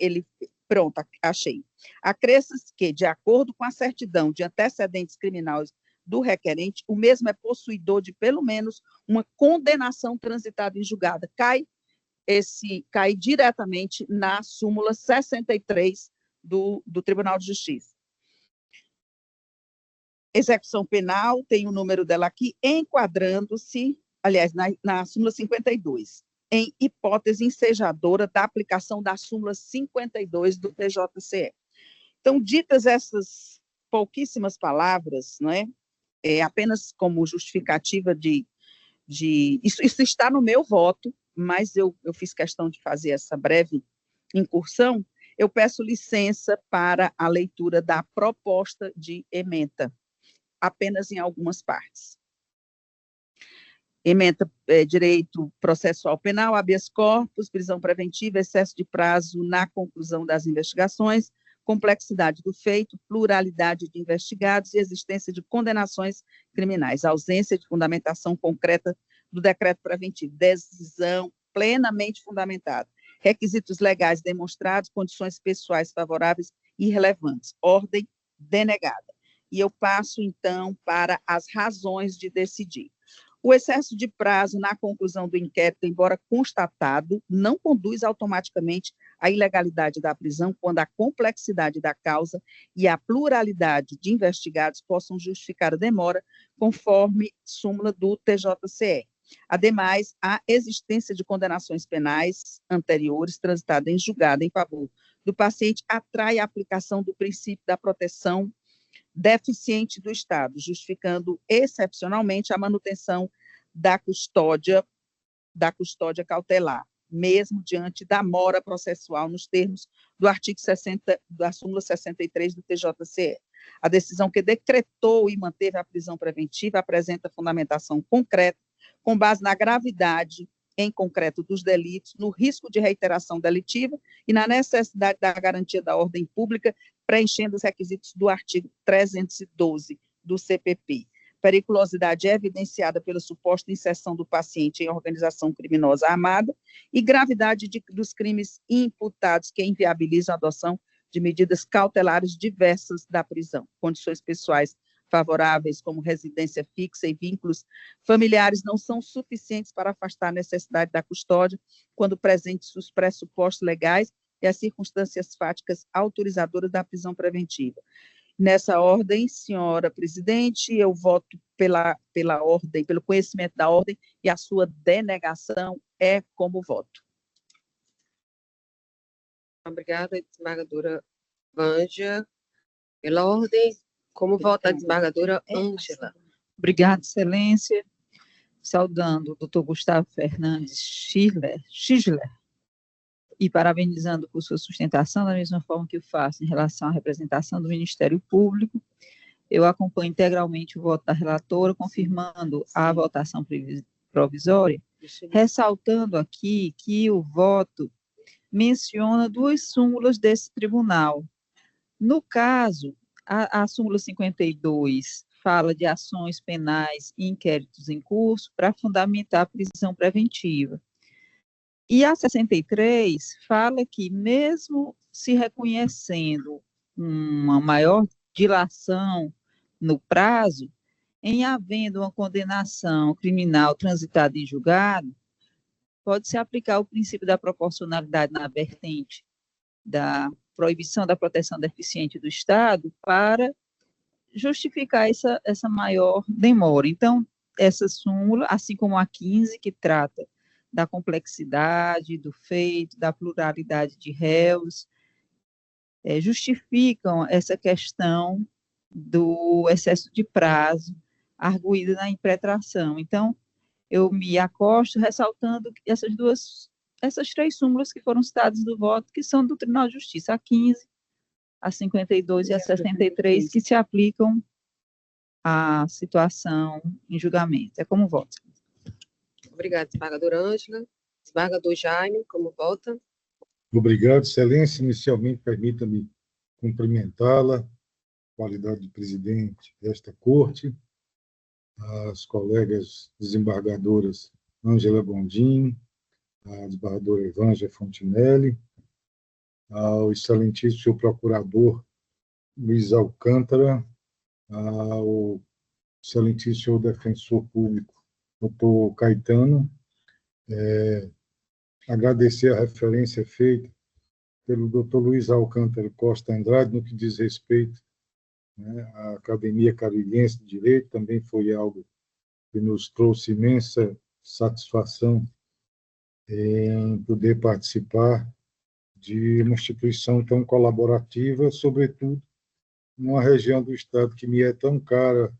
ele pronto, achei. Acresce-se que, de acordo com a certidão de antecedentes criminais do requerente, o mesmo é possuidor de, pelo menos, uma condenação transitada em julgada. Cai diretamente na súmula 63 do Tribunal de Justiça. Execução penal, tem o número dela aqui, enquadrando-se, aliás, na súmula 52, em hipótese ensejadora da aplicação da súmula 52 do TJCE. Então, ditas essas pouquíssimas palavras, não é? Apenas como justificativa isso está no meu voto, mas eu fiz questão de fazer essa breve incursão. Eu peço licença para a leitura da proposta de ementa, apenas em algumas partes. Ementa direito processual penal, habeas corpus, prisão preventiva, excesso de prazo na conclusão das investigações, complexidade do feito, pluralidade de investigados e existência de condenações criminais, ausência de fundamentação concreta do decreto preventivo, decisão plenamente fundamentada, requisitos legais demonstrados, condições pessoais favoráveis e irrelevantes, ordem denegada. E eu passo, então, para as razões de decidir. O excesso de prazo na conclusão do inquérito, embora constatado, não conduz automaticamente à ilegalidade da prisão quando a complexidade da causa e a pluralidade de investigados possam justificar a demora, conforme súmula do TJCE. Ademais, a existência de condenações penais anteriores transitadas em julgado em favor do paciente atrai a aplicação do princípio da proteção deficiente do Estado, justificando excepcionalmente a manutenção da custódia cautelar, mesmo diante da mora processual nos termos do artigo 60 da súmula 63 do TJCE. A decisão que decretou e manteve a prisão preventiva apresenta fundamentação concreta com base na gravidade em concreto dos delitos, no risco de reiteração delitiva e na necessidade da garantia da ordem pública, preenchendo os requisitos do artigo 312 do CPP. Periculosidade é evidenciada pela suposta inserção do paciente em organização criminosa armada e gravidade dos crimes imputados que inviabilizam a adoção de medidas cautelares diversas da prisão, condições pessoais favoráveis, como residência fixa e vínculos familiares, não são suficientes para afastar a necessidade da custódia quando presentes os pressupostos legais e as circunstâncias fáticas autorizadoras da prisão preventiva. Nessa ordem, senhora presidente, eu voto pela ordem, pelo conhecimento da ordem, e a sua denegação é como voto. Obrigada, desembargadora Vângela. Pela ordem, como vota a desembargadora Ângela? Obrigada, excelência. Saudando o doutor Gustavo Fernandes Schiller, e parabenizando por sua sustentação, da mesma forma que eu faço em relação à representação do Ministério Público. Eu acompanho integralmente o voto da relatora, confirmando a votação provisória, ressaltando aqui que o voto menciona duas súmulas desse tribunal. No caso, a súmula 52 fala de ações penais e inquéritos em curso para fundamentar a prisão preventiva. E a 63 fala que, mesmo se reconhecendo uma maior dilação no prazo, em havendo uma condenação criminal transitada em julgado, pode-se aplicar o princípio da proporcionalidade na vertente da proibição da proteção deficiente do Estado para justificar essa maior demora. Então, essa súmula, assim como a 15, que trata da complexidade do feito, da pluralidade de réus, justificam essa questão do excesso de prazo arguído na impetração. Então, eu me acosto ressaltando essas três súmulas que foram citadas do voto, que são do Tribunal de Justiça, a 15, a 52 e a 63, que se aplicam à situação em julgamento. É como voto. Obrigada, desembargadora Ângela. Desembargador Jaime, como vota? Obrigado, Excelência. Inicialmente, permita-me cumprimentá-la, qualidade de presidente desta corte, as colegas desembargadoras Ângela Gondim, a desembargadora Evângela Fontinelli, ao excelentíssimo senhor procurador Luiz Alcântara, ao excelentíssimo senhor defensor público, doutor Caetano, agradecer a referência feita pelo doutor Luiz Alcântara Costa Andrade no que diz respeito, né, à Academia Caririense de Direito, também foi algo que nos trouxe imensa satisfação em poder participar de uma instituição tão colaborativa, sobretudo numa região do Estado que me é tão cara,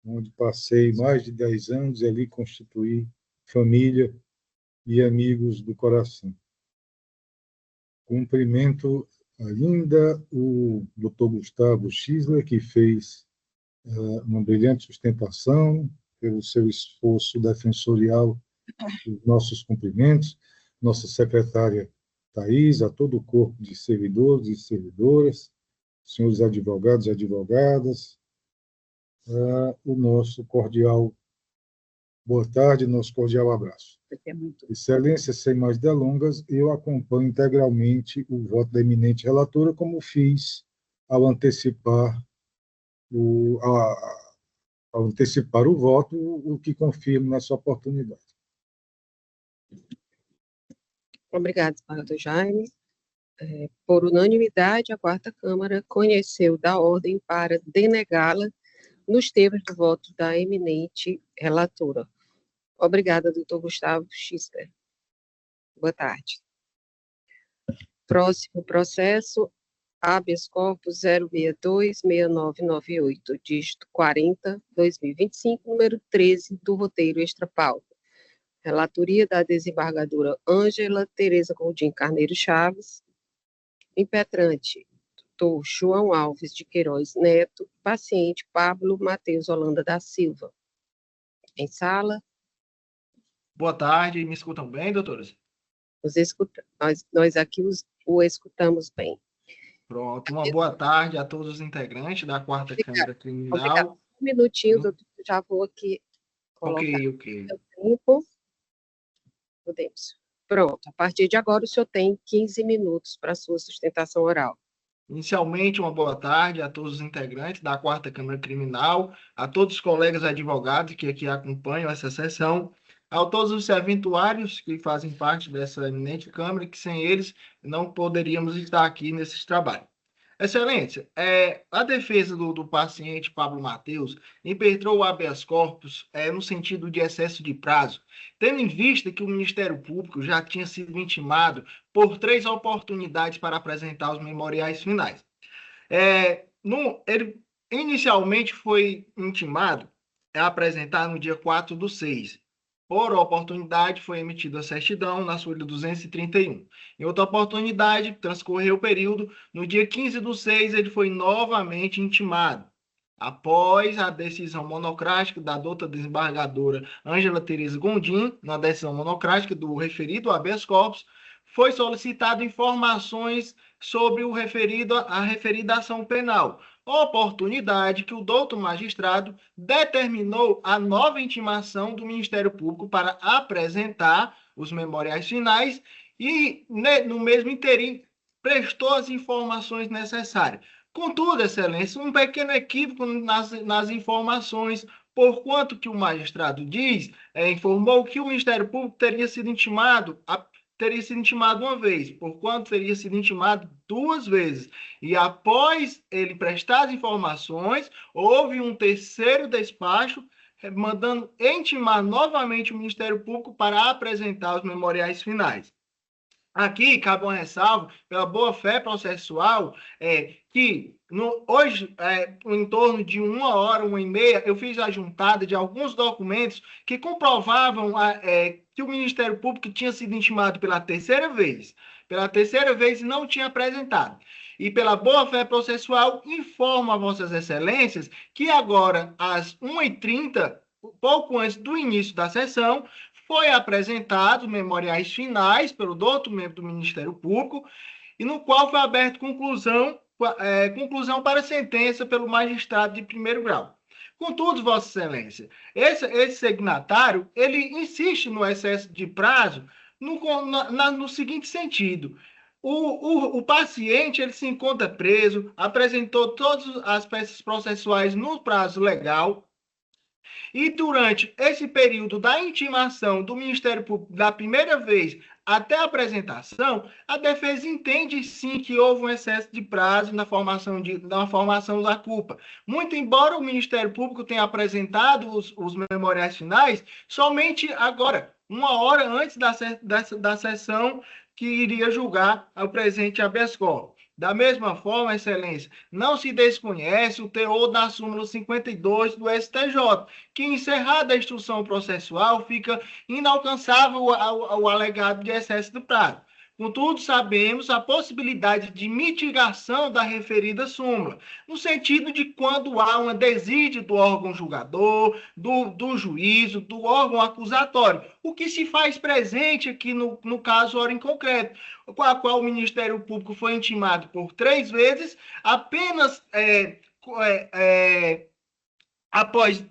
onde passei mais de 10 anos e ali constituí família e amigos do coração. Cumprimento ainda o Dr. Gustavo Schisler, que fez uma brilhante sustentação pelo seu esforço defensorial, os nossos cumprimentos, nossa secretária Thais, a todo o corpo de servidores e servidoras, senhores advogados e advogadas, o nosso cordial boa tarde, nosso cordial abraço. Excelência, sem mais delongas, eu acompanho integralmente o voto da eminente relatora, como fiz ao antecipar o voto, o que confirmo nessa oportunidade. Obrigada, desembargador Jaime. Por unanimidade, a quarta Câmara conheceu da ordem para denegá-la nos termos do voto da eminente relatora. Obrigada, doutor Gustavo Schisler. Boa tarde. Próximo processo, habeas corpus 062-6998, dígito 40-2025, número 13 do roteiro extra-pauta. Relatoria da desembargadora Ângela Tereza Gondim Carneiro Chaves. Impetrante, doutor João Alves de Queiroz Neto. Paciente, Pablo Mateus Holanda da Silva. Em sala. Boa tarde, me escutam bem, doutores? Nós aqui o escutamos bem. Pronto, uma boa tarde a todos os integrantes da quarta Câmara Criminal. Obrigado. Um minutinho, doutor, já vou aqui colocar ok. o tempo. Podemos. Pronto, a partir de agora o senhor tem 15 minutos para a sua sustentação oral. Inicialmente, uma boa tarde a todos os integrantes da quarta Câmara Criminal, a todos os colegas advogados que aqui acompanham essa sessão, a todos os serventuários que fazem parte dessa eminente Câmara, que sem eles não poderíamos estar aqui nesse trabalho. Excelência, a defesa do paciente Pablo Mateus impetrou o habeas corpus no sentido de excesso de prazo, tendo em vista que o Ministério Público já tinha sido intimado por 3 oportunidades para apresentar os memoriais finais. Ele inicialmente foi intimado a apresentar no dia 4/6. Por oportunidade, foi emitida a certidão na folha 231. Em outra oportunidade, transcorreu o período, no dia 15/6, ele foi novamente intimado. Após a decisão monocrática da doutora desembargadora Ângela Tereza Gondim, na decisão monocrática do referido habeas corpus, foi solicitado informações sobre a referida ação penal. oportunidade que o doutor magistrado determinou a nova intimação do Ministério Público para apresentar os memoriais finais e, no mesmo interim, prestou as informações necessárias. Contudo, Excelência, um pequeno equívoco nas informações, porquanto que o magistrado informou que o Ministério Público teria sido intimado uma vez, porquanto teria sido intimado 2 vezes. E após ele prestar as informações, houve um terceiro despacho mandando intimar novamente o Ministério Público para apresentar os memoriais finais. Aqui cabe uma ressalva, pela boa-fé processual, que hoje, em torno de 1 hora, 1h30, eu fiz a juntada de alguns documentos que comprovavam que o Ministério Público tinha sido intimado pela terceira vez e não tinha apresentado. E pela boa-fé processual, informo a Vossas Excelências que agora, às 1h30, pouco antes do início da sessão, foi apresentado memoriais finais pelo doutor membro do Ministério Público, e no qual foi aberta conclusão para a sentença pelo magistrado de primeiro grau. Contudo, Vossa Excelência, esse signatário, ele insiste no excesso de prazo no seguinte sentido: o paciente ele se encontra preso, apresentou todas as peças processuais no prazo legal, e durante esse período da intimação do Ministério Público da primeira vez até a apresentação, a defesa entende sim que houve um excesso de prazo na formação da culpa. Muito embora o Ministério Público tenha apresentado os memoriais finais somente agora, 1 hora antes da sessão que iria julgar o presente habeas corpus. Da mesma forma, Excelência, não se desconhece o teor da súmula 52 do STJ, que, encerrada a instrução processual, fica inalcançável o alegado de excesso de prazo. Contudo, sabemos a possibilidade de mitigação da referida súmula, no sentido de quando há uma desídia do órgão julgador, do juízo, do órgão acusatório, o que se faz presente aqui no caso ora em concreto, com a qual o Ministério Público foi intimado por 3 vezes, apenas após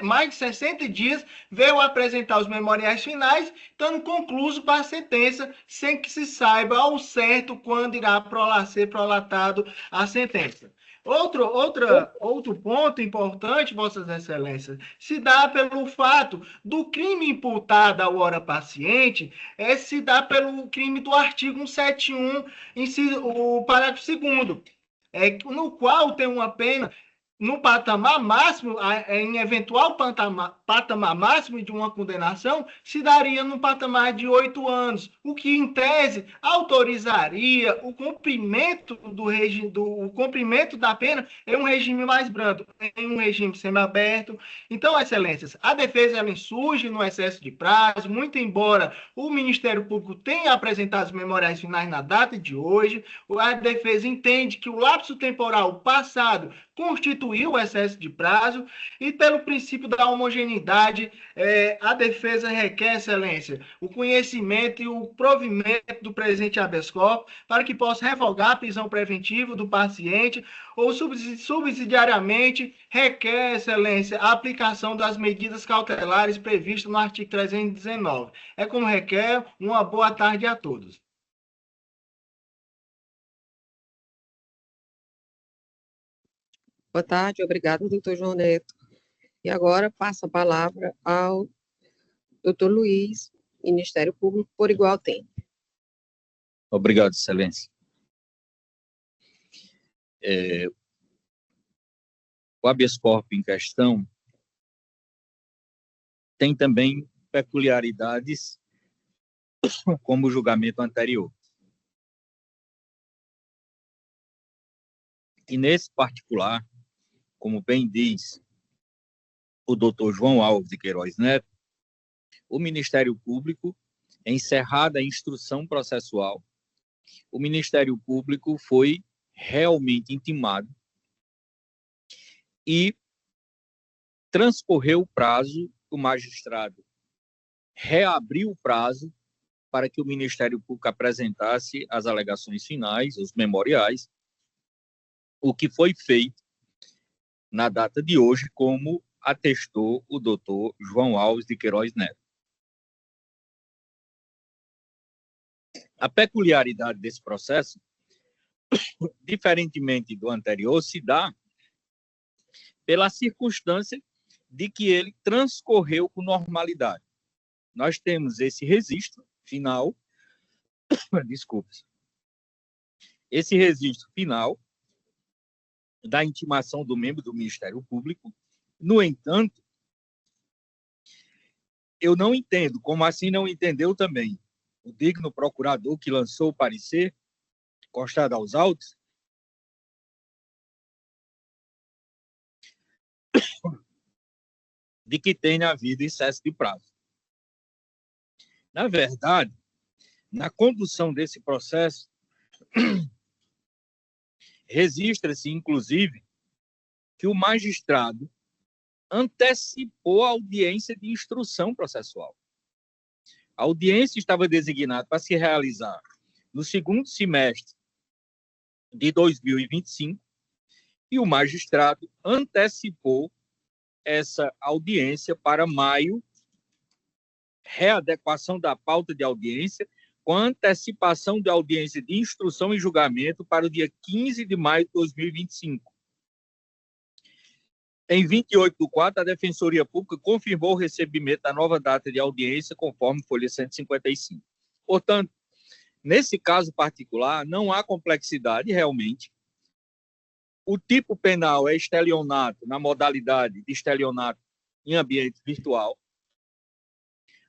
mais de 60 dias, veio apresentar os memoriais finais, estando concluso para a sentença, sem que se saiba ao certo quando irá ser prolatado a sentença. Outro ponto importante, Vossas Excelências, se dá pelo fato do crime imputado ao ora paciente, se dá pelo crime do artigo 171, o parágrafo 2º, no qual tem uma pena no patamar máximo, em eventual patamar máximo de uma condenação, se daria no patamar de 8 anos, o que, em tese, autorizaria o cumprimento da pena em um regime mais brando, em um regime semiaberto. Então, Excelências, a defesa ela insurge no excesso de prazo, muito embora o Ministério Público tenha apresentado os memoriais finais na data de hoje, a defesa entende que o lapso temporal passado constituiu o excesso de prazo, e pelo princípio da homogeneidade, a defesa requer, Excelência, o conhecimento e o provimento do presente habeas corpus para que possa revogar a prisão preventiva do paciente ou subsidiariamente requer, Excelência, a aplicação das medidas cautelares previstas no artigo 319. É como requer. Uma boa tarde a todos. Boa tarde, obrigado, doutor João Neto. E agora passo a palavra ao doutor Luiz, Ministério Público, por igual tempo. Obrigado, Excelência. O habeas corpus em questão tem também peculiaridades como o julgamento anterior. E nesse particular, como bem diz o doutor João Alves de Queiroz Neto, o Ministério Público, encerrada a instrução processual, o Ministério Público foi realmente intimado e transcorreu o prazo, o magistrado reabriu o prazo para que o Ministério Público apresentasse as alegações finais, os memoriais, o que foi feito na data de hoje, como atestou o doutor João Alves de Queiroz Neto. A peculiaridade desse processo, diferentemente do anterior, se dá pela circunstância de que ele transcorreu com normalidade. Nós temos esse registro final, esse registro final da intimação do membro do Ministério Público. No entanto, eu não entendo, como assim não entendeu também o digno procurador que lançou o parecer, constado aos autos, de que tenha havido excesso de prazo. Na verdade, na condução desse processo, registra-se, inclusive, que o magistrado antecipou a audiência de instrução processual. A audiência estava designada para se realizar no segundo semestre de 2025 e o magistrado antecipou essa audiência para maio, readequação da pauta de audiência, com antecipação de audiência de instrução e julgamento para o dia 15 de maio de 2025. Em 28/4, a Defensoria Pública confirmou o recebimento da nova data de audiência, conforme folha 155. Portanto, nesse caso particular, não há complexidade realmente. O tipo penal é estelionato, na modalidade de estelionato em ambiente virtual.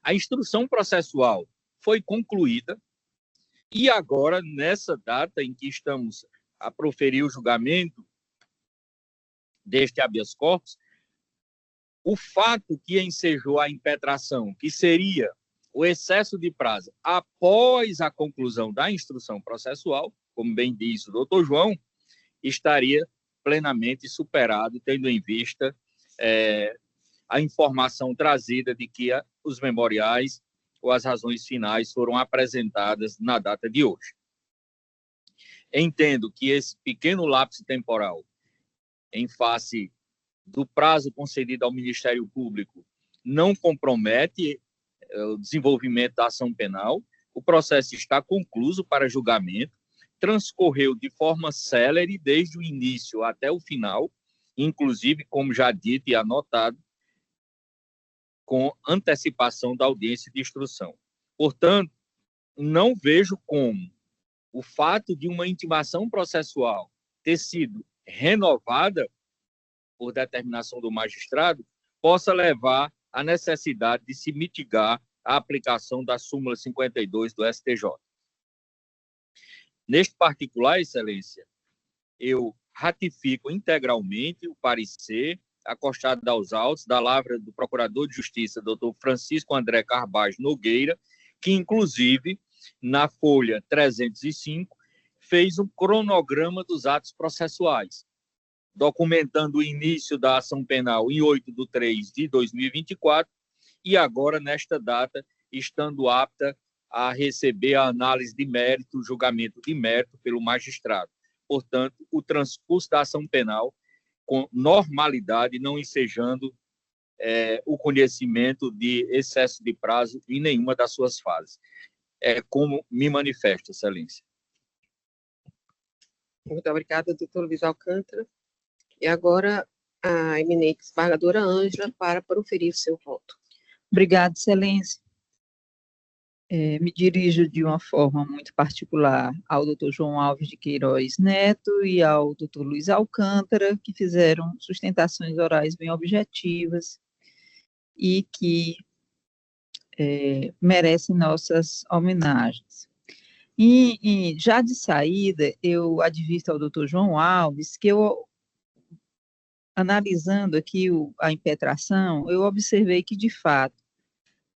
A instrução processual foi concluída e agora, nessa data em que estamos a proferir o julgamento deste habeas corpus, o fato que ensejou a impetração, que seria o excesso de prazo após a conclusão da instrução processual, como bem disse o doutor João, estaria plenamente superado, tendo em vista a informação trazida de que os memoriais ou as razões finais foram apresentadas na data de hoje. Entendo que esse pequeno lapso temporal, em face do prazo concedido ao Ministério Público, não compromete o desenvolvimento da ação penal. O processo está concluído para julgamento, transcorreu de forma célere desde o início até o final, inclusive, como já dito e anotado, com antecipação da audiência de instrução. Portanto, não vejo como o fato de uma intimação processual ter sido renovada por determinação do magistrado possa levar à necessidade de se mitigar a aplicação da súmula 52 do STJ. Neste particular, Excelência, eu ratifico integralmente o parecer acostado aos autos da lavra do Procurador de Justiça, doutor Francisco André Carvalho Nogueira, que, inclusive, na folha 305, fez um cronograma dos atos processuais, documentando o início da ação penal em 8/3/2024 e agora, nesta data, estando apta a receber a análise de mérito, o julgamento de mérito pelo magistrado. Portanto, o transcurso da ação penal com normalidade, não ensejando o conhecimento de excesso de prazo em nenhuma das suas fases. É como me manifesta, Excelência. Muito obrigada, doutor Luiz Alcântara. E agora, a eminente desembargadora Ângela para proferir o seu voto. Obrigada, Excelência. Me dirijo de uma forma muito particular ao doutor João Alves de Queiroz Neto e ao doutor Luiz Alcântara, que fizeram sustentações orais bem objetivas e que merecem nossas homenagens. E já de saída, eu advirto ao doutor João Alves que eu, analisando aqui a impetração, eu observei que, de fato,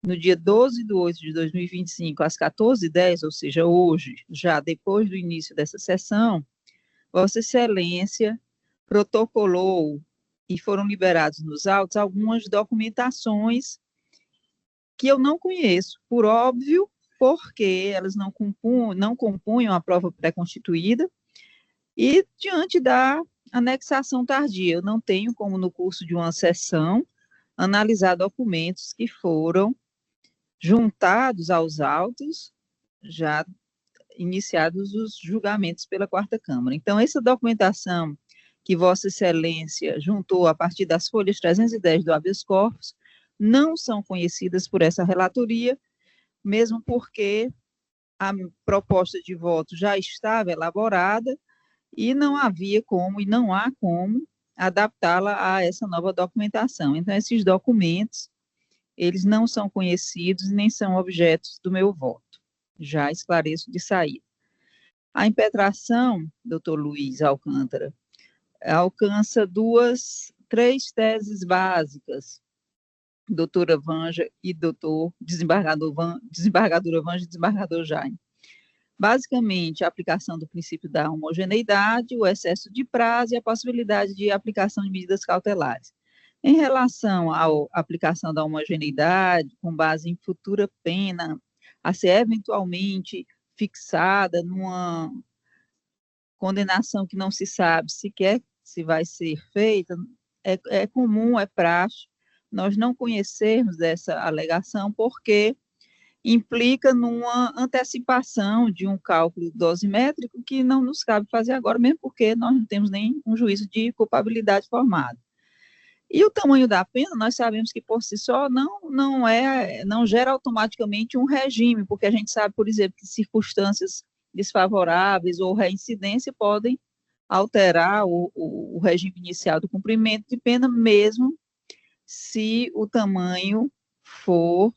no dia 12/8/2025, às 14h10, ou seja, hoje, já depois do início dessa sessão, Vossa Excelência protocolou e foram liberados nos autos algumas documentações que eu não conheço, por óbvio, porque elas não compunham a prova pré-constituída E diante da anexação tardia, eu não tenho como, no curso de uma sessão, analisar documentos que foram juntados aos autos, já iniciados os julgamentos pela Quarta Câmara. Então, essa documentação que Vossa Excelência juntou a partir das folhas 310 do habeas corpus não são conhecidas por essa relatoria, mesmo porque a proposta de voto já estava elaborada e não havia como, e não há como, adaptá-la a essa nova documentação. Então, esses documentos, eles não são conhecidos nem são objetos do meu voto. Já esclareço de saída. A impetração, doutor Luiz Alcântara, alcança três teses básicas, doutora Vanja e desembargadora Vanja e desembargador Jaime. Basicamente, a aplicação do princípio da homogeneidade, o excesso de prazo e a possibilidade de aplicação de medidas cautelares. Em relação à aplicação da homogeneidade, com base em futura pena, a ser eventualmente fixada numa condenação que não se sabe sequer se vai ser feita, é comum, é praxe, nós não conhecermos dessa alegação, porque implica numa antecipação de um cálculo dosimétrico que não nos cabe fazer agora, mesmo porque nós não temos nem um juízo de culpabilidade formado. E o tamanho da pena, nós sabemos que por si só não gera automaticamente um regime, porque a gente sabe, por exemplo, que circunstâncias desfavoráveis ou reincidência podem alterar o regime inicial do cumprimento de pena, mesmo se o tamanho for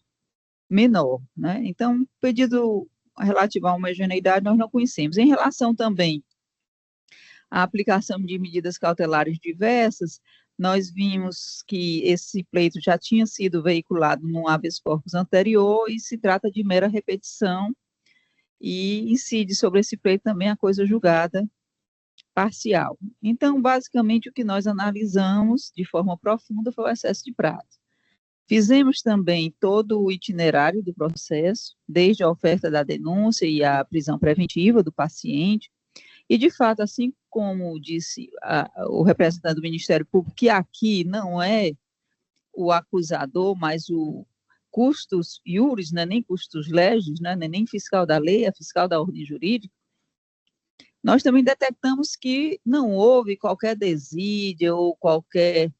menor, né? Então, pedido relativo à homogeneidade nós não conhecemos. Em relação também à aplicação de medidas cautelares diversas, nós vimos que esse pleito já tinha sido veiculado no habeas corpus anterior e se trata de mera repetição e incide sobre esse pleito também a coisa julgada parcial. Então, basicamente, o que nós analisamos de forma profunda foi o excesso de prazo. Fizemos também todo o itinerário do processo, desde a oferta da denúncia e a prisão preventiva do paciente, e, de fato, assim como disse o representante do Ministério Público, que aqui não é o acusador, mas o custos iuris, né, nem custos legis, né, nem fiscal da lei, é fiscal da ordem jurídica, nós também detectamos que não houve qualquer desídia ou qualquer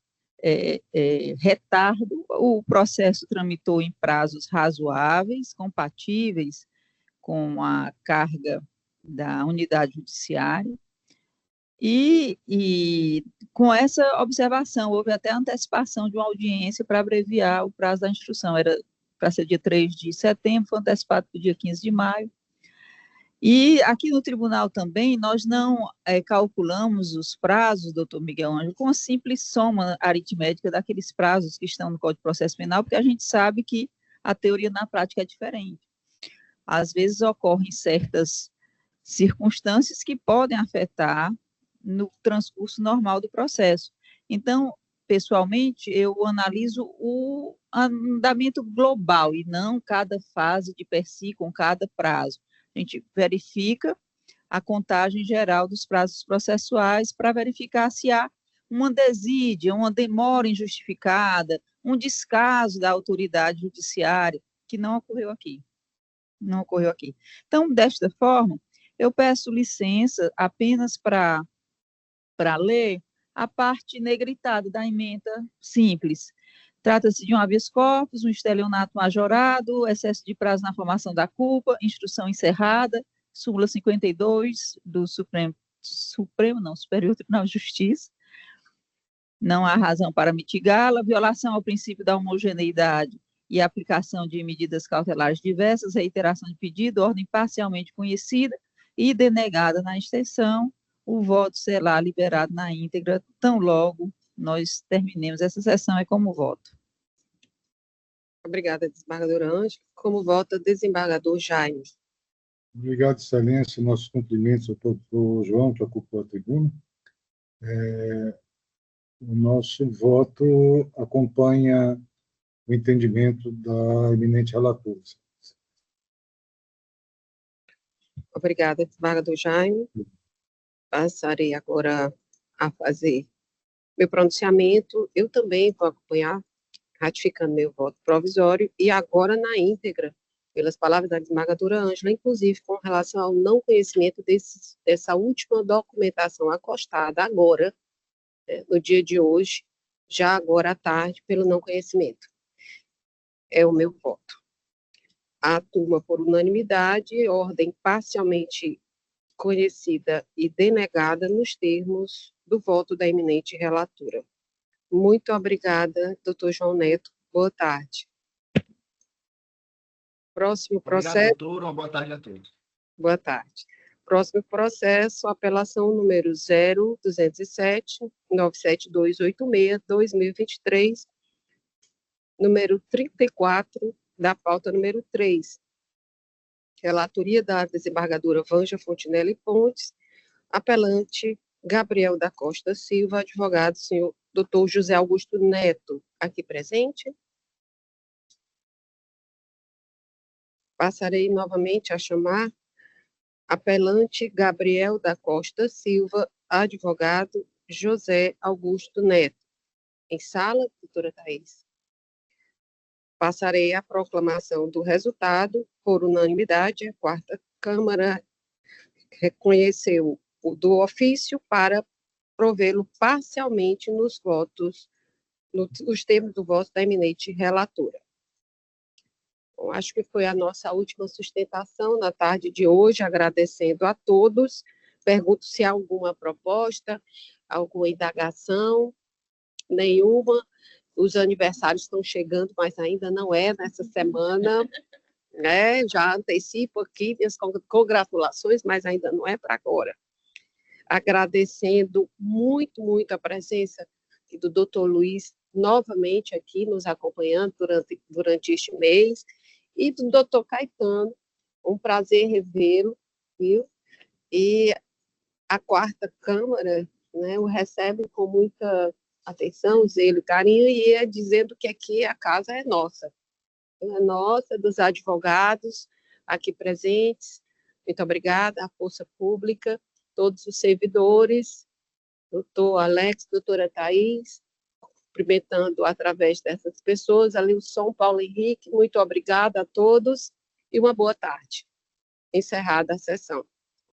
retardo, o processo tramitou em prazos razoáveis, compatíveis com a carga da unidade judiciária, e com essa observação, houve até antecipação de uma audiência para abreviar o prazo da instrução, era para ser dia 3 de setembro, foi antecipado para o dia 15 de maio, e aqui no tribunal também, nós não calculamos os prazos, doutor Miguel Ângelo, com a simples soma aritmética daqueles prazos que estão no Código de Processo Penal, porque a gente sabe que a teoria na prática é diferente. Às vezes ocorrem certas circunstâncias que podem afetar no transcurso normal do processo. Então, pessoalmente, eu analiso o andamento global e não cada fase de per si com cada prazo. A gente verifica a contagem geral dos prazos processuais para verificar se há uma desídia, uma demora injustificada, um descaso da autoridade judiciária, que não ocorreu aqui. Não ocorreu aqui. Então, desta forma, eu peço licença apenas para ler a parte negritada da emenda simples. Trata-se de um habeas corpus, um estelionato majorado, excesso de prazo na formação da culpa, instrução encerrada, súmula 52 do Superior Tribunal de Justiça. Não há razão para mitigá-la, violação ao princípio da homogeneidade e aplicação de medidas cautelares diversas, reiteração de pedido, ordem parcialmente conhecida e denegada na extensão, o voto será liberado na íntegra, tão logo nós terminemos essa sessão é como voto. Obrigada, desembargadora Ângela. Como vota, desembargador Jaime. Obrigado, Excelência. Nossos cumprimentos ao doutor João, que ocupou a tribuna. O nosso voto acompanha o entendimento da eminente relatora. Obrigada, desembargador Jaime. Passarei agora a fazer meu pronunciamento. Eu também vou acompanhar, ratificando meu voto provisório, e agora na íntegra, pelas palavras da desembargadora Ângela, inclusive com relação ao não conhecimento dessa última documentação acostada agora, no dia de hoje, já agora à tarde, pelo não conhecimento. É o meu voto. A turma, por unanimidade, ordem parcialmente conhecida e denegada nos termos do voto da eminente relatora. Muito obrigada, doutor João Neto. Boa tarde. Próximo processo. Obrigado, doutor. Uma boa tarde a todos. Boa tarde. Próximo processo, apelação número 0207-97286-2023, número 34, da pauta número 3. Relatoria da desembargadora Vângela Fontinelli Pontes, apelante Gabriel da Costa Silva, advogado senhor doutor José Augusto Neto, aqui presente. Passarei novamente a chamar apelante Gabriel da Costa Silva, advogado José Augusto Neto. Em sala, doutora Thais. Passarei a proclamação do resultado. Por unanimidade, a quarta Câmara reconheceu o do ofício para provê-lo parcialmente nos votos, nos termos do voto da eminente relatora. Bom, acho que foi a nossa última sustentação na tarde de hoje, agradecendo a todos. Pergunto se há alguma proposta, alguma indagação. Nenhuma. Os aniversários estão chegando, mas ainda não é nessa semana, né? Já antecipo aqui minhas congratulações, mas ainda não é para agora. Agradecendo muito, muito a presença do doutor Luiz novamente aqui nos acompanhando durante este mês, e do doutor Caetano, um prazer revê-lo, viu? E a quarta Câmara, né, o recebe com muita atenção, zelo e carinho, e é dizendo que aqui a casa é nossa, dos advogados aqui presentes. Muito obrigada, à Força Pública, todos os servidores, doutor Alex, doutora Thais, cumprimentando através dessas pessoas, ali o São Paulo Henrique, muito obrigada a todos e uma boa tarde. Encerrada a sessão.